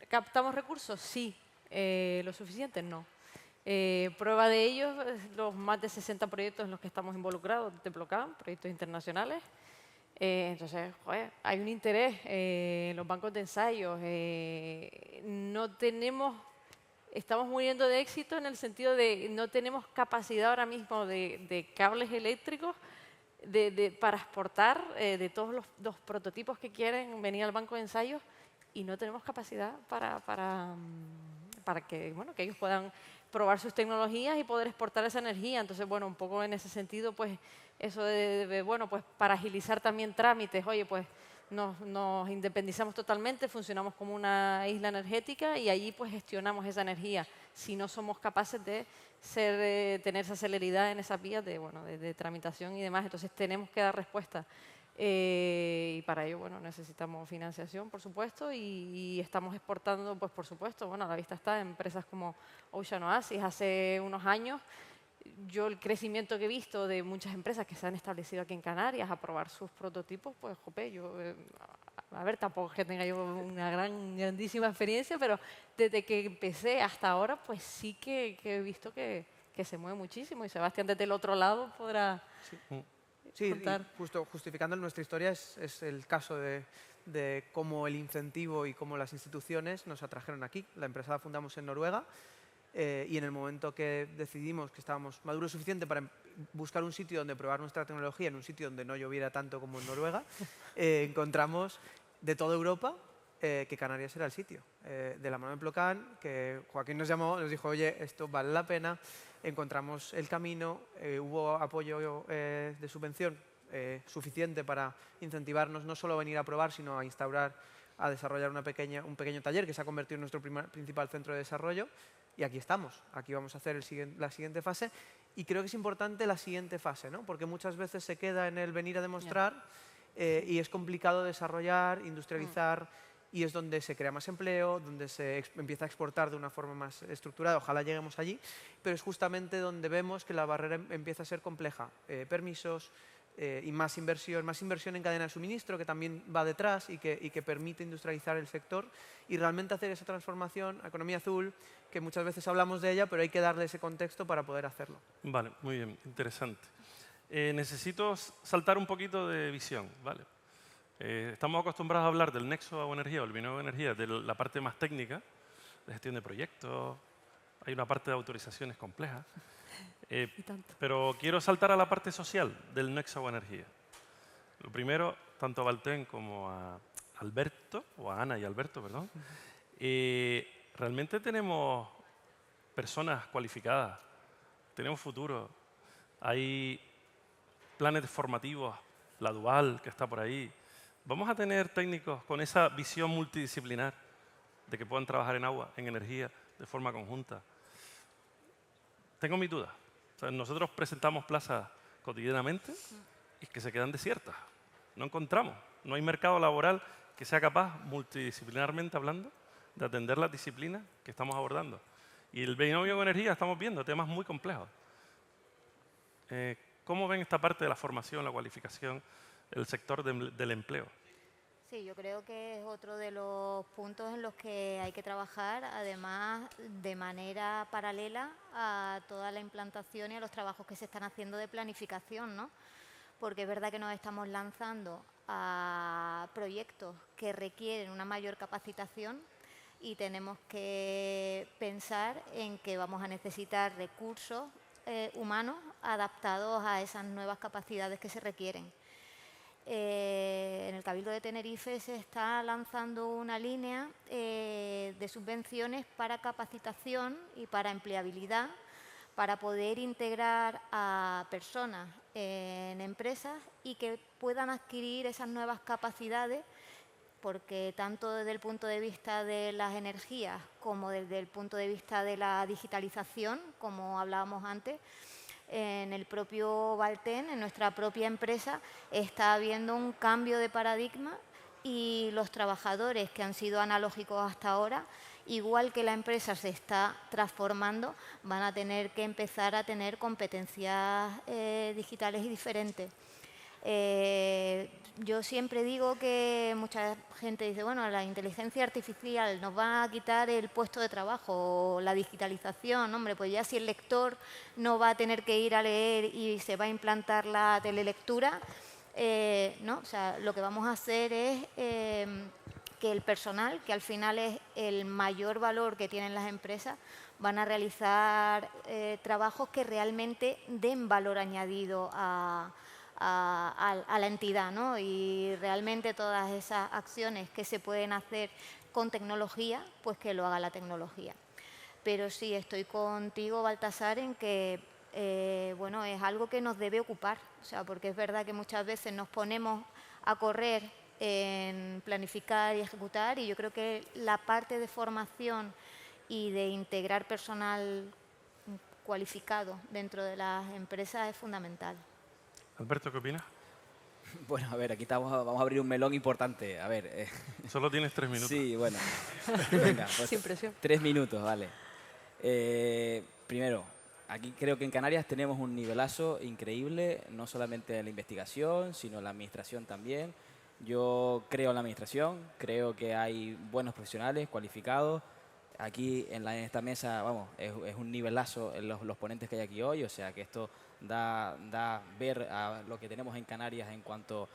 S4: ¿Captamos recursos? Sí. ¿Lo suficiente? No. Prueba de ello, los más de 60 proyectos en los que estamos involucrados de Plocan, proyectos internacionales. Entonces, joder, hay un interés en los bancos de ensayos. Estamos muriendo de éxito en el sentido de no tenemos capacidad ahora mismo de cables eléctricos para exportar de todos los prototipos que quieren venir al banco de ensayos, y no tenemos capacidad para que, bueno, que ellos puedan probar sus tecnologías y poder exportar esa energía. Entonces, bueno, un poco en ese sentido, pues eso bueno, pues para agilizar también trámites, oye, pues nos independizamos totalmente, funcionamos como una isla energética y allí pues gestionamos esa energía. Si no somos capaces de tener esa celeridad en esas vías de tramitación y demás, entonces tenemos que dar respuesta. Y para ello, bueno, necesitamos financiación, por supuesto, y estamos exportando, pues por supuesto, bueno, a la vista está, empresas como Ocean Oasis. Hace unos años, yo el crecimiento que he visto de muchas empresas que se han establecido aquí en Canarias a probar sus prototipos, pues, jope, a ver, tampoco es que tenga yo una grandísima experiencia, pero desde que empecé hasta ahora, pues sí que he visto que que se mueve muchísimo y Sebastián desde el otro lado podrá
S6: Sí,
S4: contar.
S6: y justo justificando nuestra historia es el caso de cómo el incentivo y cómo las instituciones nos atrajeron aquí. La empresa la fundamos en Noruega y en el momento que decidimos que estábamos maduros suficiente para buscar un sitio donde probar nuestra tecnología, en un sitio donde no lloviera tanto como en Noruega, encontramos de toda Europa que Canarias era el sitio. De la mano de Plocan, que Joaquín nos llamó, nos dijo, oye, esto vale la pena, encontramos el camino, hubo apoyo de subvención suficiente para incentivarnos no solo a venir a probar, sino a instaurar, a desarrollar un pequeño taller que se ha convertido en nuestro principal centro de desarrollo. Y aquí estamos, aquí vamos a hacer la siguiente fase. Y creo que es importante la siguiente fase, ¿no? Porque muchas veces se queda en el venir a demostrar y es complicado desarrollar, industrializar, y es donde se crea más empleo, donde se empieza a exportar de una forma más estructurada. Ojalá lleguemos allí, pero es justamente donde vemos que la barrera empieza a ser compleja. Permisos y más inversión en cadena de suministro, que también va detrás y que permite industrializar el sector y realmente hacer esa transformación a economía azul, que muchas veces hablamos de ella, pero hay que darle ese contexto para poder hacerlo.
S3: Vale, muy bien, interesante. Necesito saltar un poquito de visión, ¿vale? Estamos acostumbrados a hablar del nexo agua-energía o el binomio energía, de la parte más técnica, de gestión de proyectos, hay una parte de autorizaciones complejas, pero quiero saltar a la parte social del nexo agua-energía. Lo primero, tanto a Valten como a Alberto, o a Ana y Alberto, perdón, realmente tenemos personas cualificadas, tenemos futuro, hay planes formativos, la Dual que está por ahí. Vamos a tener técnicos con esa visión multidisciplinar de que puedan trabajar en agua, en energía, de forma conjunta. Tengo mis dudas. O sea, nosotros presentamos plazas cotidianamente y que se quedan desiertas. No encontramos. No hay mercado laboral que sea capaz, multidisciplinarmente hablando, de atender las disciplinas que estamos abordando. Y el binomio con energía estamos viendo temas muy complejos. ¿Cómo ven esta parte de la formación, la cualificación, el sector del empleo?
S7: Sí, yo creo que es otro de los puntos en los que hay que trabajar, además de manera paralela a toda la implantación y a los trabajos que se están haciendo de planificación, ¿no? Porque es verdad que nos estamos lanzando a proyectos que requieren una mayor capacitación y tenemos que pensar en que vamos a necesitar recursos humanos adaptados a esas nuevas capacidades que se requieren. En el Cabildo de Tenerife se está lanzando una línea de subvenciones para capacitación y para empleabilidad, para poder integrar a personas en empresas y que puedan adquirir esas nuevas capacidades, porque tanto desde el punto de vista de las energías como desde el punto de vista de la digitalización, como hablábamos antes, en el propio Valten, en nuestra propia empresa, está habiendo un cambio de paradigma y los trabajadores que han sido analógicos hasta ahora, igual que la empresa se está transformando, van a tener que empezar a tener competencias digitales y diferentes. Yo siempre digo que mucha gente dice, bueno, la inteligencia artificial nos va a quitar el puesto de trabajo, o la digitalización, hombre, pues ya si el lector no va a tener que ir a leer y se va a implantar la telelectura, no, o sea, lo que vamos a hacer es que el personal, que al final es el mayor valor que tienen las empresas, van a realizar trabajos que realmente den valor añadido a la entidad, ¿no? Y realmente todas esas acciones que se pueden hacer con tecnología, pues que lo haga la tecnología. Pero sí, estoy contigo, Baltasar, en que bueno, es algo que nos debe ocupar, o sea, porque es verdad que muchas veces nos ponemos a correr en planificar y ejecutar, y yo creo que la parte de formación y de integrar personal cualificado dentro de las empresas es fundamental.
S3: Alberto, ¿qué opinas?
S8: Bueno, a ver, aquí vamos a abrir un melón importante. A ver.
S3: Solo tienes 3 minutos.
S8: Sí, bueno. Venga, pues,
S4: Sin presión.
S8: 3 minutos, vale. Primero, aquí creo que en Canarias tenemos un nivelazo increíble, no solamente en la investigación, sino en la administración también. Yo creo en la administración, creo que hay buenos profesionales cualificados. Aquí en esta mesa, vamos, es un nivelazo los ponentes que hay aquí hoy, o sea que esto da ver a lo que tenemos en Canarias en cuanto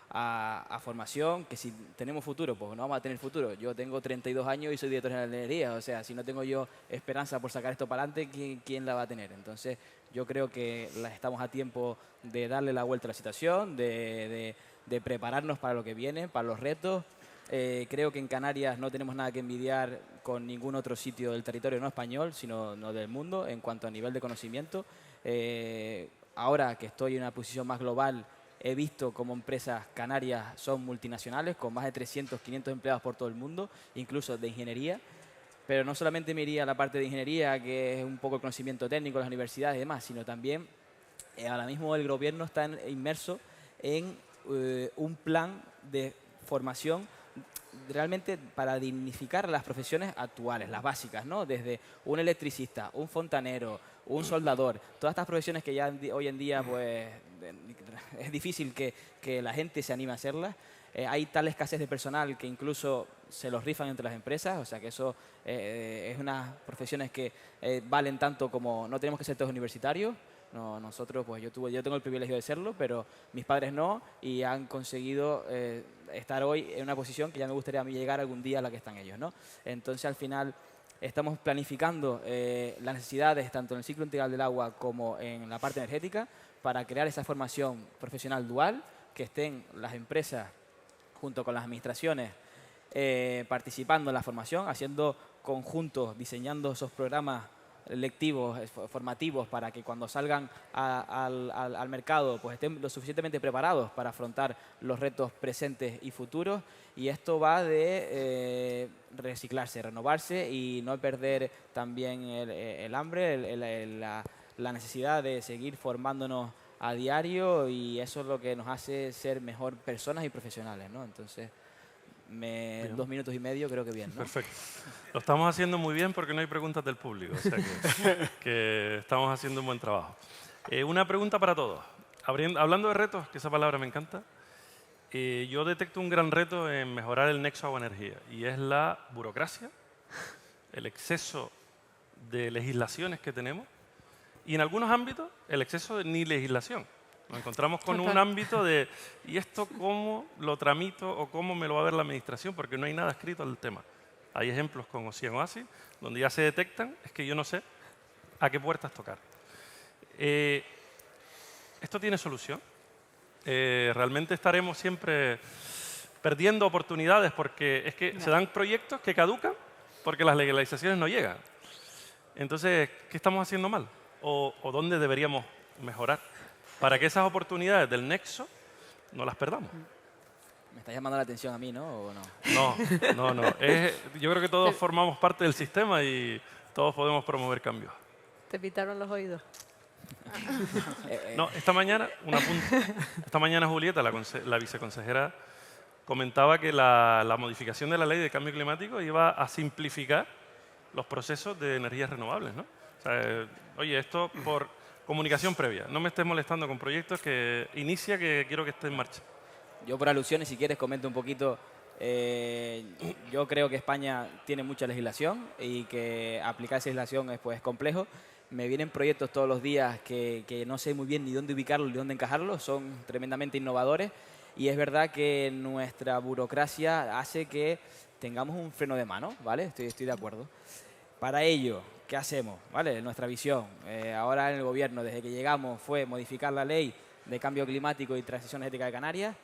S8: a formación, que si tenemos futuro, pues no vamos a tener futuro. Yo tengo 32 años y soy director general de ingeniería, o sea, si no tengo yo esperanza por sacar esto para adelante, ¿quién la va a tener? Entonces, yo creo que estamos a tiempo de darle la vuelta a la situación, de prepararnos para lo que viene, para los retos. Creo que en Canarias no tenemos nada que envidiar con ningún otro sitio del territorio no español, sino no del mundo, en cuanto a nivel de conocimiento. Ahora que estoy en una posición más global, he visto cómo empresas canarias son multinacionales, con más de 300, 500 empleados por todo el mundo, incluso de ingeniería. Pero no solamente me iría a la parte de ingeniería, que es un poco el conocimiento técnico de las universidades y demás, sino también ahora mismo el gobierno está inmerso en un plan de formación realmente para dignificar las profesiones actuales, las básicas, ¿no? Desde un electricista, un fontanero, un soldador, todas estas profesiones que ya hoy en día pues, es difícil que la gente se anime a hacerlas. Hay tal escasez de personal que incluso se los rifan entre las empresas, o sea que eso es unas profesiones que valen tanto como no tenemos que ser todos universitarios. No, nosotros, pues yo tengo el privilegio de serlo, pero mis padres no, y han conseguido estar hoy en una posición que ya me gustaría a mí llegar algún día a la que están ellos, ¿no? Entonces, al final, estamos planificando las necesidades tanto en el ciclo integral del agua como en la parte energética para crear esa formación profesional dual, que estén las empresas junto con las administraciones participando en la formación, haciendo conjuntos, diseñando esos programas lectivos, formativos, para que cuando salgan al mercado pues estén lo suficientemente preparados para afrontar los retos presentes y futuros. Y esto va de reciclarse, renovarse y no perder también el hambre, la necesidad de seguir formándonos a diario, y eso es lo que nos hace ser mejor personas y profesionales, ¿no? Entonces, 2 minutos y medio creo que bien, ¿no?
S3: Perfecto. Lo estamos haciendo muy bien porque no hay preguntas del público, o sea que estamos haciendo un buen trabajo. Una pregunta para todos. Hablando de retos, que esa palabra me encanta, yo detecto un gran reto en mejorar el nexo agua-energía, y es la burocracia, el exceso de legislaciones que tenemos, y en algunos ámbitos el exceso de ni legislación. Nos encontramos con un ámbito de ¿y esto cómo lo tramito o cómo me lo va a ver la administración? Porque no hay nada escrito al tema. Hay ejemplos con Ocean Oasis, donde ya se detectan, es que yo no sé a qué puertas tocar. ¿Esto tiene solución? ¿Realmente estaremos siempre perdiendo oportunidades porque es que se dan proyectos que caducan porque las legalizaciones no llegan? Entonces, ¿qué estamos haciendo mal? ¿O dónde deberíamos mejorar para que esas oportunidades del nexo no las perdamos?
S8: Me está llamando la atención a mí, ¿no? ¿O no?
S3: No. Yo creo que todos formamos parte del sistema y todos podemos promover cambios.
S4: Te pitaron los oídos.
S3: No, esta mañana, esta mañana Julieta, la viceconsejera, comentaba que la modificación de la ley de cambio climático iba a simplificar los procesos de energías renovables, ¿no? O sea, oye, esto por comunicación previa. No me estés molestando con proyectos que inicia que quiero que esté en marcha.
S8: Yo por alusiones, si quieres, comento un poquito. Yo creo que España tiene mucha legislación y que aplicar esa legislación es complejo. Me vienen proyectos todos los días que no sé muy bien ni dónde ubicarlos ni dónde encajarlos. Son tremendamente innovadores, y es verdad que nuestra burocracia hace que tengamos un freno de mano, ¿vale? Estoy de acuerdo. Para ello, ¿qué hacemos? ¿Vale? Nuestra visión ahora en el gobierno, desde que llegamos, fue modificar la ley de cambio climático y transición energética de Canarias.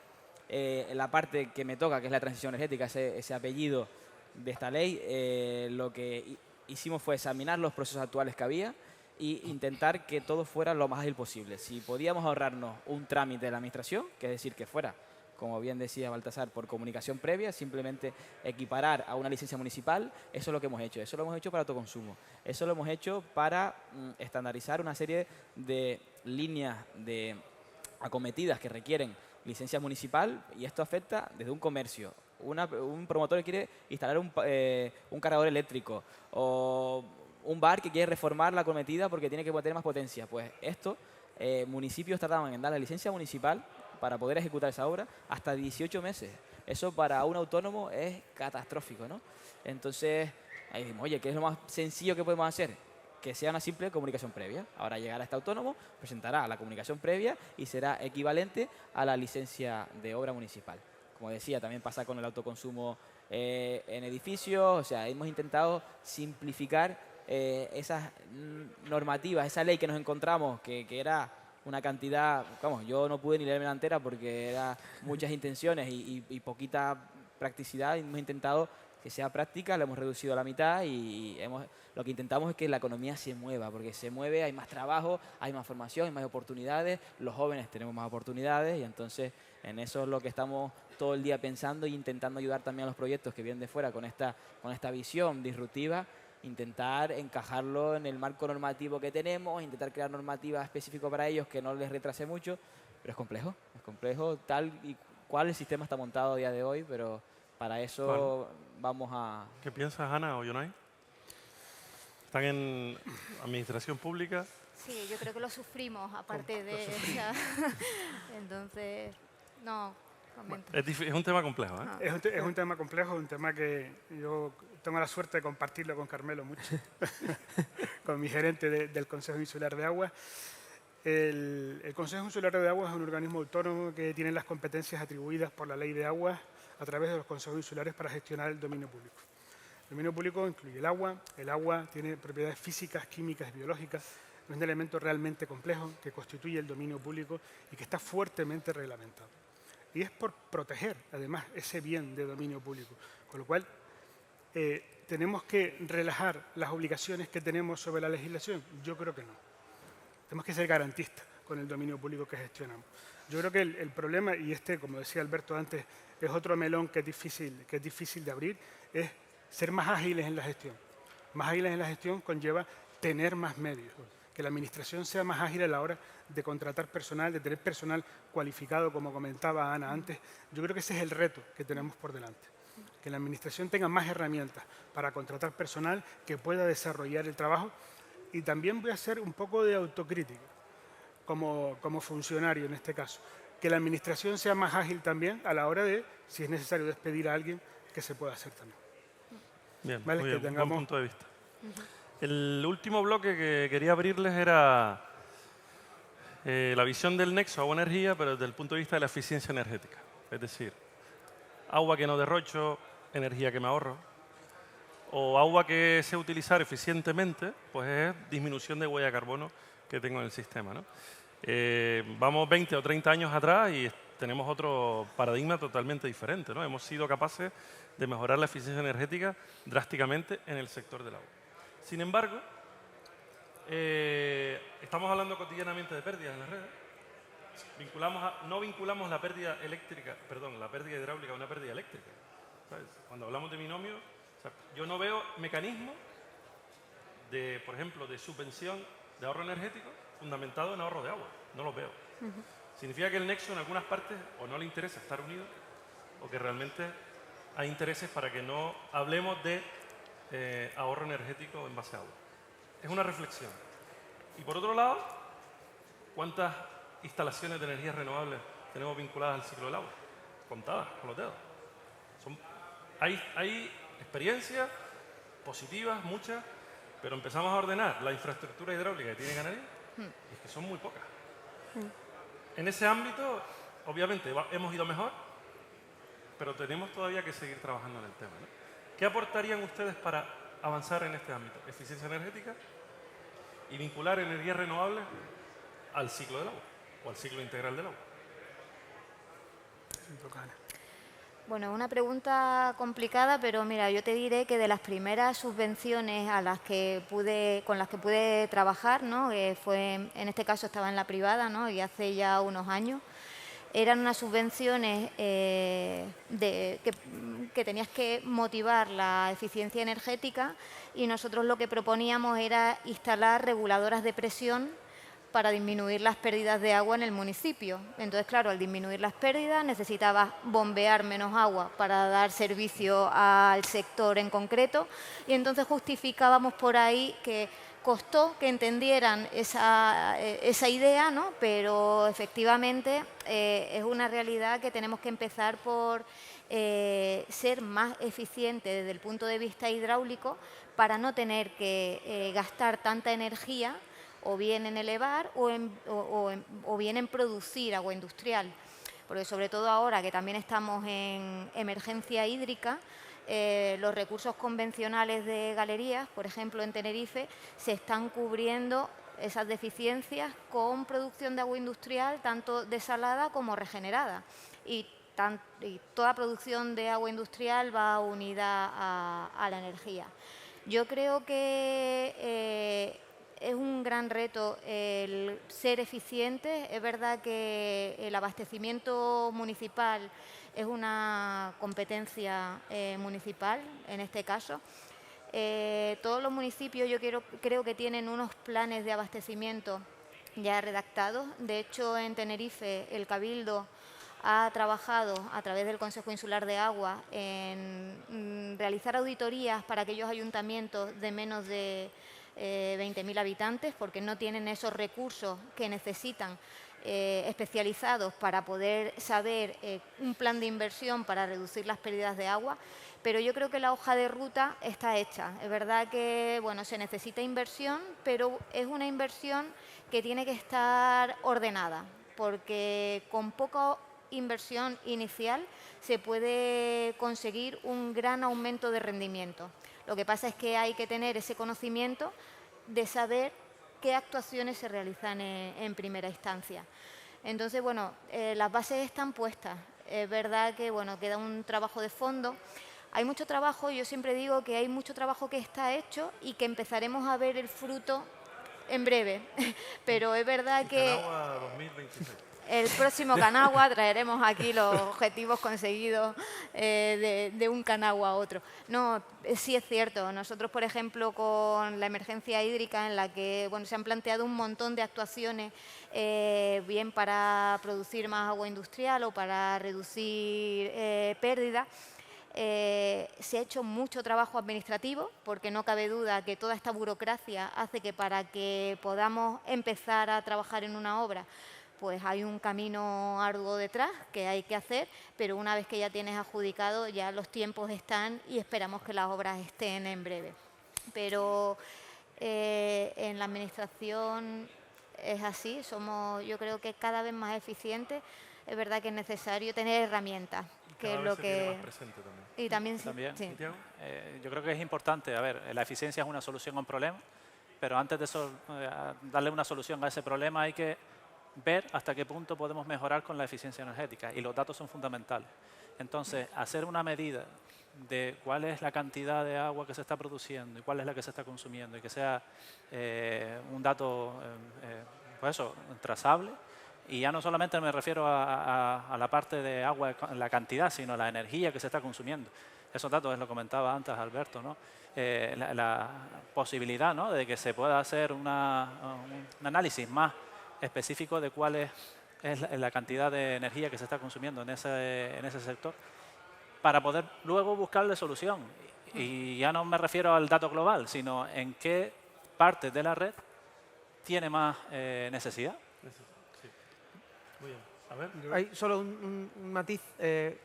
S8: La parte que me toca, que es la transición energética, ese apellido de esta ley, lo que hicimos fue examinar los procesos actuales que había e intentar que todo fuera lo más ágil posible. Si podíamos ahorrarnos un trámite de la administración, que es decir, que fuera, como bien decía Baltasar, por comunicación previa, simplemente equiparar a una licencia municipal, eso es lo que hemos hecho. Eso lo hemos hecho para autoconsumo. Eso lo hemos hecho para estandarizar una serie de líneas de acometidas que requieren licencia municipal, y esto afecta desde un comercio, un promotor que quiere instalar un cargador eléctrico, o un bar que quiere reformar la acometida porque tiene que tener más potencia. Pues esto, municipios tardaban en dar la licencia municipal para poder ejecutar esa obra hasta 18 meses. Eso para un autónomo es catastrófico, ¿no? Entonces, Ahí dijimos, oye, ¿qué es lo más sencillo que podemos hacer? Que sea una simple comunicación previa. Ahora llegará este autónomo, presentará la comunicación previa y será equivalente a la licencia de obra municipal. Como decía, también pasa con el autoconsumo en edificios. O sea, hemos intentado simplificar esas normativas, esa ley que nos encontramos, que era una cantidad, vamos, yo no pude ni leerme la entera porque eran muchas intenciones y poquita practicidad. Hemos intentado que sea práctica, la hemos reducido a la mitad y lo que intentamos es que la economía se mueva, porque se mueve, hay más trabajo, hay más formación, hay más oportunidades, los jóvenes tenemos más oportunidades y entonces en eso es lo que estamos todo el día pensando e intentando ayudar también a los proyectos que vienen de fuera con esta visión disruptiva, intentar encajarlo en el marco normativo que tenemos, intentar crear normativas específicas para ellos que no les retrase mucho, pero es complejo tal y cual el sistema está montado a día de hoy, pero para eso vamos a...
S3: ¿Qué piensas, Ana o Yonai? ¿Están en administración pública?
S7: Sí, yo creo que lo sufrimos, aparte de... Entonces, no, comento.
S3: Es un tema complejo, ¿eh?
S7: No.
S2: Es un tema complejo, un tema que yo tengo la suerte de compartirlo con Carmelo mucho, con mi gerente del Consejo Insular de Agua. El Consejo Insular de Agua es un organismo autónomo que tiene las competencias atribuidas por la Ley de Aguas a través de los consejos insulares para gestionar el dominio público. El dominio público incluye el agua tiene propiedades físicas, químicas y biológicas, es un elemento realmente complejo que constituye el dominio público y que está fuertemente reglamentado. Y es por proteger, además, ese bien de dominio público, con lo cual ¿tenemos que relajar las obligaciones que tenemos sobre la legislación? Yo creo que no. Tenemos que ser garantistas con el dominio público que gestionamos. Yo creo que el problema, y como decía Alberto antes, es otro melón que es difícil de abrir, es ser más ágiles en la gestión. Más ágiles en la gestión conlleva tener más medios, que la administración sea más ágil a la hora de contratar personal, de tener personal cualificado, como comentaba Ana antes. Yo creo que ese es el reto que tenemos por delante. Que la administración tenga más herramientas para contratar personal que pueda desarrollar el trabajo. Y también voy a hacer un poco de autocrítica como funcionario en este caso. Que la administración sea más ágil también a la hora de, si es necesario despedir a alguien, que se pueda hacer también.
S3: Bien,
S2: ¿Vale?
S3: muy bien,
S2: tengamos...
S3: buen punto de vista. El último bloque que quería abrirles era la visión del nexo agua-energía, pero desde el punto de vista de la eficiencia energética. Es decir, agua que no derrocho, energía que me ahorro, o agua que sé utilizar eficientemente, pues es disminución de huella de carbono que tengo en el sistema, ¿no? Vamos 20 o 30 años atrás y tenemos otro paradigma totalmente diferente, ¿no? Hemos sido capaces de mejorar la eficiencia energética drásticamente en el sector del agua. Sin embargo, estamos hablando cotidianamente de pérdidas en las redes. No vinculamos la pérdida eléctrica, perdón, la pérdida hidráulica a una pérdida eléctrica, ¿sabes? Cuando hablamos de binomio, o sea, yo no veo mecanismos de, por ejemplo, de subvención de ahorro energético fundamentado en ahorro de agua. No los veo. Significa que el nexo en algunas partes o no le interesa estar unido o que realmente hay intereses para que no hablemos de ahorro energético en base a agua. Es una reflexión. Y por otro lado, ¿cuántas instalaciones de energías renovables tenemos vinculadas al ciclo del agua? Contadas con los dedos. Hay experiencias positivas, muchas, pero empezamos a ordenar la infraestructura hidráulica que tiene Canarias y es que son muy pocas. En ese ámbito, obviamente, hemos ido mejor, pero tenemos todavía que seguir trabajando en el tema, ¿no? ¿Qué aportarían ustedes para avanzar en este ámbito? Eficiencia energética y vincular energías renovables al ciclo del agua o al ciclo integral del agua.
S7: Bueno, una pregunta complicada, pero mira, yo te diré que de las primeras subvenciones con las que pude trabajar, ¿no? En este caso estaba en la privada, ¿no? Y hace ya unos años, eran unas subvenciones que tenías que motivar la eficiencia energética y nosotros lo que proponíamos era instalar reguladoras de presión para disminuir las pérdidas de agua en el municipio. Entonces, claro, al disminuir las pérdidas necesitabas bombear menos agua para dar servicio al sector en concreto y entonces justificábamos por ahí que costó que entendieran esa idea, ¿no? Pero efectivamente es una realidad que tenemos que empezar por ser más eficiente desde el punto de vista hidráulico para no tener que gastar tanta energía o bien en elevar o bien en producir agua industrial. Porque sobre todo ahora que también estamos en emergencia hídrica, los recursos convencionales de galerías, por ejemplo en Tenerife, se están cubriendo esas deficiencias con producción de agua industrial, tanto desalada como regenerada. Y toda producción de agua industrial va unida a la energía. Yo creo que es un gran reto el ser eficiente. Es verdad que el abastecimiento municipal es una competencia municipal, en este caso. Todos los municipios yo creo que tienen unos planes de abastecimiento ya redactados. De hecho, en Tenerife el Cabildo ha trabajado a través del Consejo Insular de Agua en realizar auditorías para aquellos ayuntamientos de menos de 20.000 habitantes, porque no tienen esos recursos que necesitan especializados para poder saber un plan de inversión para reducir las pérdidas de agua. Pero yo creo que la hoja de ruta está hecha. Es verdad que bueno, se necesita inversión, pero es una inversión que tiene que estar ordenada, porque con poca inversión inicial se puede conseguir un gran aumento de rendimiento. Lo que pasa es que hay que tener ese conocimiento de saber qué actuaciones se realizan en primera instancia. Entonces, bueno, las bases están puestas. Es verdad que bueno, queda un trabajo de fondo. Hay mucho trabajo, yo siempre digo que hay mucho trabajo que está hecho y que empezaremos a ver el fruto en breve. Pero es verdad que
S3: Canagua 2026.
S7: el próximo Canagua traeremos aquí los objetivos conseguidos de un Canagua a otro. No, sí es cierto. Nosotros, por ejemplo, con la emergencia hídrica en la que bueno, se han planteado un montón de actuaciones, bien para producir más agua industrial o para reducir pérdidas, se ha hecho mucho trabajo administrativo, porque no cabe duda que toda esta burocracia hace que para que podamos empezar a trabajar en una obra, pues hay un camino arduo detrás que hay que hacer, pero una vez que ya tienes adjudicado, ya los tiempos están y esperamos que las obras estén en breve. Pero en la administración es así, somos yo creo que cada vez más eficientes. Es verdad que es necesario tener herramientas, que es lo que... Y también,
S5: También.
S7: sí.
S5: Yo creo que es importante, a ver, la eficiencia es una solución a un problema, pero antes de eso, darle una solución a ese problema hay que ver hasta qué punto podemos mejorar con la eficiencia energética, y los datos son fundamentales. Entonces, hacer una medida de cuál es la cantidad de agua que se está produciendo y cuál es la que se está consumiendo, y que sea un dato pues eso, trazable. Y ya no solamente me refiero a la parte de agua, la cantidad, sino la energía que se está consumiendo. Esos datos, lo comentaba antes Alberto, ¿no? La posibilidad, ¿no?, de que se pueda hacer un análisis más específico de cuál es la cantidad de energía que se está consumiendo en ese sector, para poder luego buscarle solución. Y ya no me refiero al dato global, sino en qué parte de la red tiene más necesidad.
S3: Sí. Muy bien. A ver.
S6: Hay solo un matiz.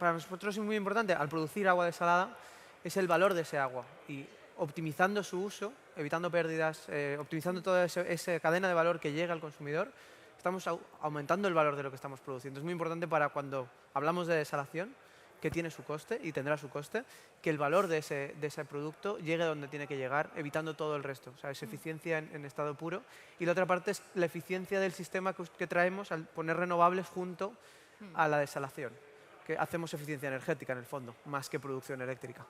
S6: Para nosotros es muy importante, al producir agua desalada, es el valor de ese agua. Y optimizando su uso, evitando pérdidas, optimizando toda esa cadena de valor que llega al consumidor, estamos aumentando el valor de lo que estamos produciendo. Es muy importante para cuando hablamos de desalación, que tiene su coste y tendrá su coste, que el valor de ese producto llegue donde tiene que llegar, evitando todo el resto. O sea, es eficiencia en estado puro. Y la otra parte es la eficiencia del sistema que traemos al poner renovables junto a la desalación, que hacemos eficiencia energética en el fondo, más que producción eléctrica.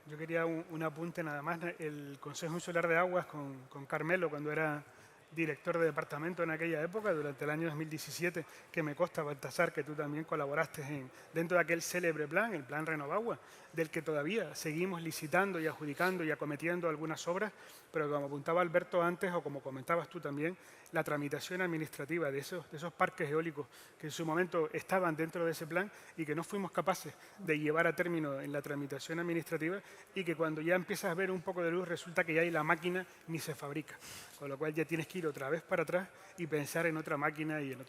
S2: Yo quería un apunte nada más. El Consejo Insular de Aguas con Carmelo, cuando era director de departamento en aquella época, durante el año 2017, que me consta, Baltasar, que tú también colaboraste dentro de aquel célebre plan, el Plan Renovagua, del que todavía seguimos licitando y adjudicando y acometiendo algunas obras, pero como apuntaba Alberto antes, o como comentabas tú también, la tramitación administrativa de esos parques eólicos que en su momento estaban dentro de ese plan y que no fuimos capaces de llevar a término en la tramitación administrativa, y que cuando ya empiezas a ver un poco de luz resulta que ya hay la máquina ni se fabrica, con lo cual ya tienes que ir otra vez para atrás y pensar en otra máquina y en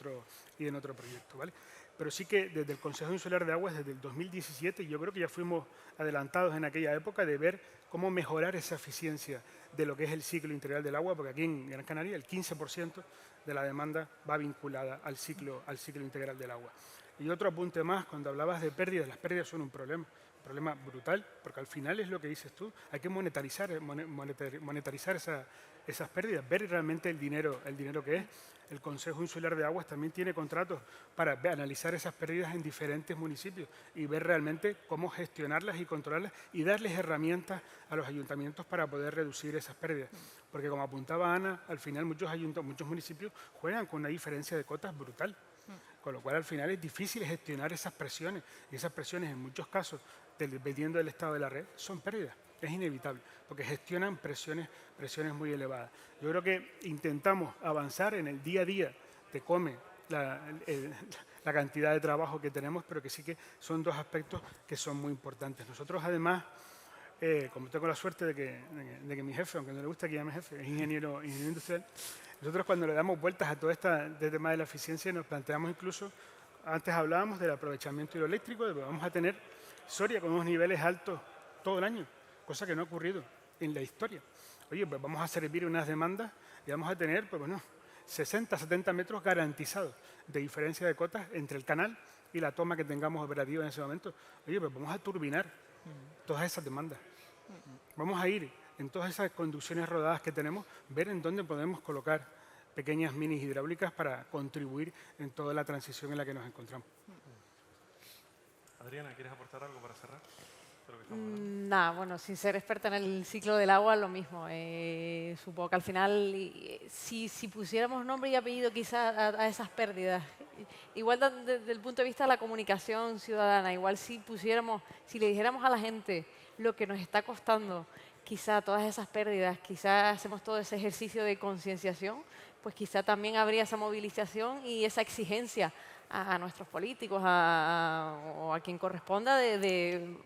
S2: otro proyecto, ¿vale? pero sí que desde el Consejo Insular de Aguas, desde el 2017, yo creo que ya fuimos adelantados en aquella época de ver cómo mejorar esa eficiencia de lo que es el ciclo integral del agua, porque aquí en Gran Canaria el 15% de la demanda va vinculada al ciclo integral del agua. Y otro apunte más, cuando hablabas de pérdidas, las pérdidas son un problema brutal, porque al final es lo que dices tú, hay que monetarizar esas pérdidas, ver realmente el dinero que es. El Consejo Insular de Aguas también tiene contratos para analizar esas pérdidas en diferentes municipios y ver realmente cómo gestionarlas y controlarlas y darles herramientas a los ayuntamientos para poder reducir esas pérdidas. Porque como apuntaba Ana, al final muchos municipios juegan con una diferencia de cotas brutal. Con lo cual al final es difícil gestionar esas presiones y esas presiones en muchos casos, dependiendo del estado de la red, son pérdidas. Es inevitable, porque gestionan presiones muy elevadas. Yo creo que intentamos avanzar en el día a día, te come la cantidad de trabajo que tenemos, pero que sí que son dos aspectos que son muy importantes. Nosotros además, como tengo la suerte de que mi jefe, aunque no le gusta que llame jefe, es ingeniero industrial, nosotros cuando le damos vueltas a todo este tema de la eficiencia nos planteamos incluso, antes hablábamos del aprovechamiento hidroeléctrico, de que vamos a tener Soria con unos niveles altos todo el año, cosa que no ha ocurrido en la historia. Oye, pues vamos a servir unas demandas y vamos a tener, pues bueno, 60, 70 metros garantizados de diferencia de cotas entre el canal y la toma que tengamos operativa en ese momento. Oye, pues vamos a turbinar todas esas demandas. Vamos a ir en todas esas conducciones rodadas que tenemos, ver en dónde podemos colocar pequeñas minis hidráulicas para contribuir en toda la transición en la que nos encontramos.
S3: Adriana, ¿quieres aportar algo para cerrar?
S4: Nada, bueno, sin ser experta en el ciclo del agua, lo mismo. Supongo que al final, si pusiéramos nombre y apellido quizás a esas pérdidas, igual desde el punto de vista de la comunicación ciudadana, igual si le dijéramos a la gente lo que nos está costando, quizá todas esas pérdidas, quizá hacemos todo ese ejercicio de concienciación, pues quizá también habría esa movilización y esa exigencia a nuestros políticos o a quien corresponda de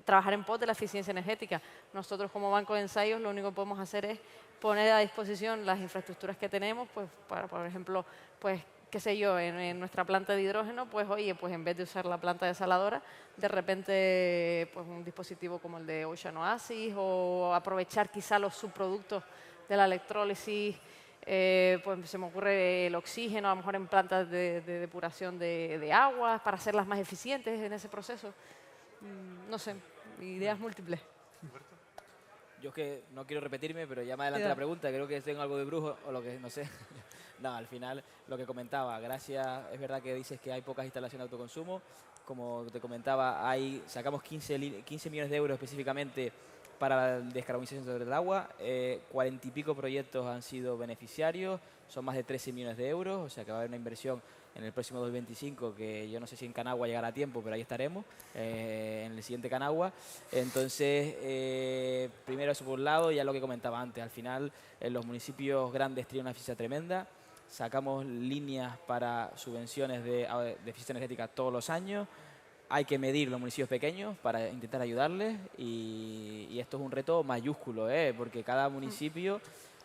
S4: trabajar en pos de la eficiencia energética. Nosotros como banco de ensayos lo único que podemos hacer es poner a disposición las infraestructuras que tenemos, pues para, por ejemplo, pues qué sé yo, en nuestra planta de hidrógeno, pues oye, pues en vez de usar la planta desaladora, de repente pues un dispositivo como el de Ocean Oasis o aprovechar quizá los subproductos de la electrólisis, pues se me ocurre el oxígeno, a lo mejor en plantas de depuración de aguas, para hacerlas más eficientes en ese proceso. No sé, ideas múltiples.
S8: Yo es que no quiero repetirme, pero ya me adelante la pregunta, creo que tengo algo de brujo o lo que, no sé. No, al final, lo que comentaba, gracias, es verdad que dices que hay pocas instalaciones de autoconsumo. Como te comentaba, sacamos 15 millones de euros específicamente para la descarbonización del agua, 40 y pico proyectos han sido beneficiarios, son más de 13 millones de euros, o sea que va a haber una inversión en el próximo 2025, que yo no sé si en Canagua llegará a tiempo, pero ahí estaremos, en el siguiente Canagua. Entonces, primero eso por un lado, ya lo que comentaba antes, al final en los municipios grandes tienen una eficiencia tremenda, sacamos líneas para subvenciones de eficiencia energética todos los años, hay que medir los municipios pequeños para intentar ayudarles y esto es un reto mayúsculo, porque cada municipio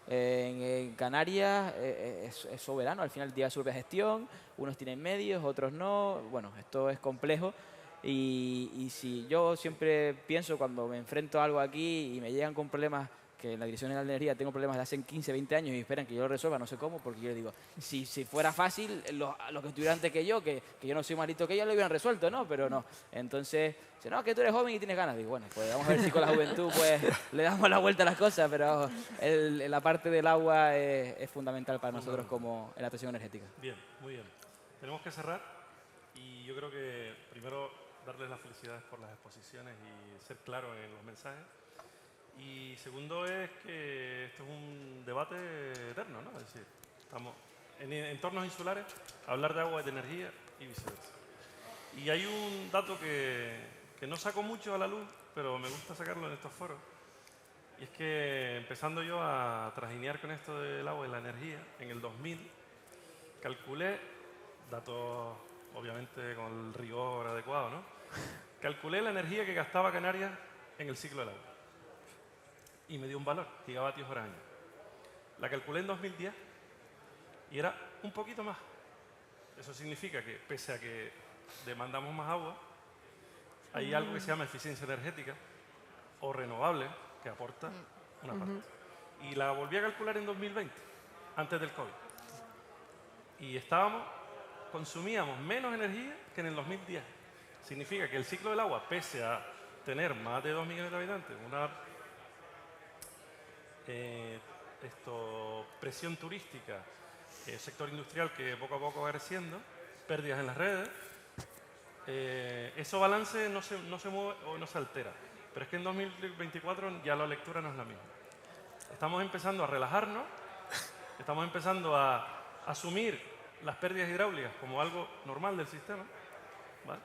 S8: en Canarias es soberano, al final tiene su propia gestión, unos tienen medios, otros no, bueno, esto es complejo y si yo siempre pienso cuando me enfrento a algo aquí y me llegan con problemas que en la Dirección General de Energía tengo problemas de hace 15, 20 años y esperan que yo lo resuelva, no sé cómo, porque yo digo, si fuera fácil, los que estuvieran antes que yo yo no soy malito que ellos, lo hubieran resuelto, ¿no? Pero no. Entonces, dice, no, que tú eres joven y tienes ganas. Digo, bueno, pues vamos a ver si con la juventud pues le damos la vuelta a las cosas, pero la parte del agua es fundamental para nosotros como en la transición energética.
S3: Bien, muy bien. Tenemos que cerrar y yo creo que primero darles las felicidades por las exposiciones y ser claro en los mensajes. Y segundo es que esto es un debate eterno, ¿no? Es decir, estamos en entornos insulares, hablar de agua y de energía y viceversa. Y hay un dato que no saco mucho a la luz, pero me gusta sacarlo en estos foros. Y es que empezando yo a trajinear con esto del agua y la energía, en el 2000 calculé, datos obviamente con el rigor adecuado, ¿no? Calculé la energía que gastaba Canarias en el ciclo del agua. Y me dio un valor, gigavatios hora año. La calculé en 2010 y era un poquito más. Eso significa que, pese a que demandamos más agua. Hay algo que se llama eficiencia energética o renovable, que aporta una parte. Y la volví a calcular en 2020, antes del COVID. Y consumíamos menos energía que en el 2010. Significa que el ciclo del agua, pese a tener más de 2 millones de habitantes, una presión turística, sector industrial que poco a poco va creciendo, pérdidas en las redes, ese balance no se mueve o no se altera. Pero es que en 2024 ya la lectura no es la misma. Estamos empezando a relajarnos, estamos empezando a asumir las pérdidas hidráulicas como algo normal del sistema, ¿vale?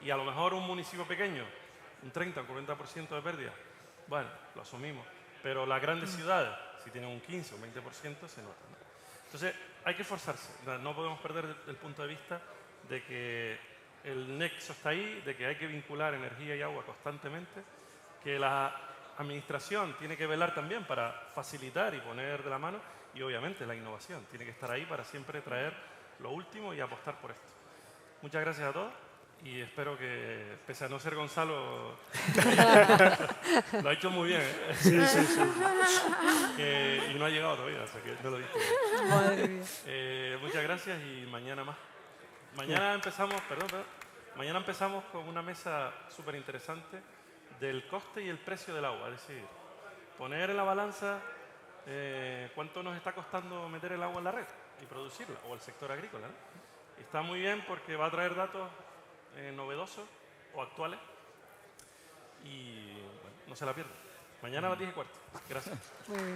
S3: Y a lo mejor un municipio pequeño, un 30 o 40% de pérdidas, bueno, lo asumimos. Pero las grandes ciudades, si tienen un 15 o 20%, se nota, ¿no? Entonces, hay que esforzarse. No podemos perder el punto de vista de que el nexo está ahí, de que hay que vincular energía y agua constantemente, que la administración tiene que velar también para facilitar y poner de la mano, y obviamente la innovación tiene que estar ahí para siempre traer lo último y apostar por esto. Muchas gracias a todos y espero que, pese a no ser Gonzalo, lo ha hecho muy bien, ¿eh?
S2: Sí, sí, sí.
S3: Y no ha llegado todavía, o sea que no lo he visto.
S4: Madre mía.
S3: Muchas gracias y mañana más. Mañana empezamos, mañana empezamos con una mesa súper interesante del coste y el precio del agua, es decir, poner en la balanza cuánto nos está costando meter el agua en la red y producirla, o el sector agrícola, ¿no? Y está muy bien porque va a traer datos novedosos o actuales y bueno, no se la pierdan. Mañana a las 10:15. Gracias.
S4: Muy bien.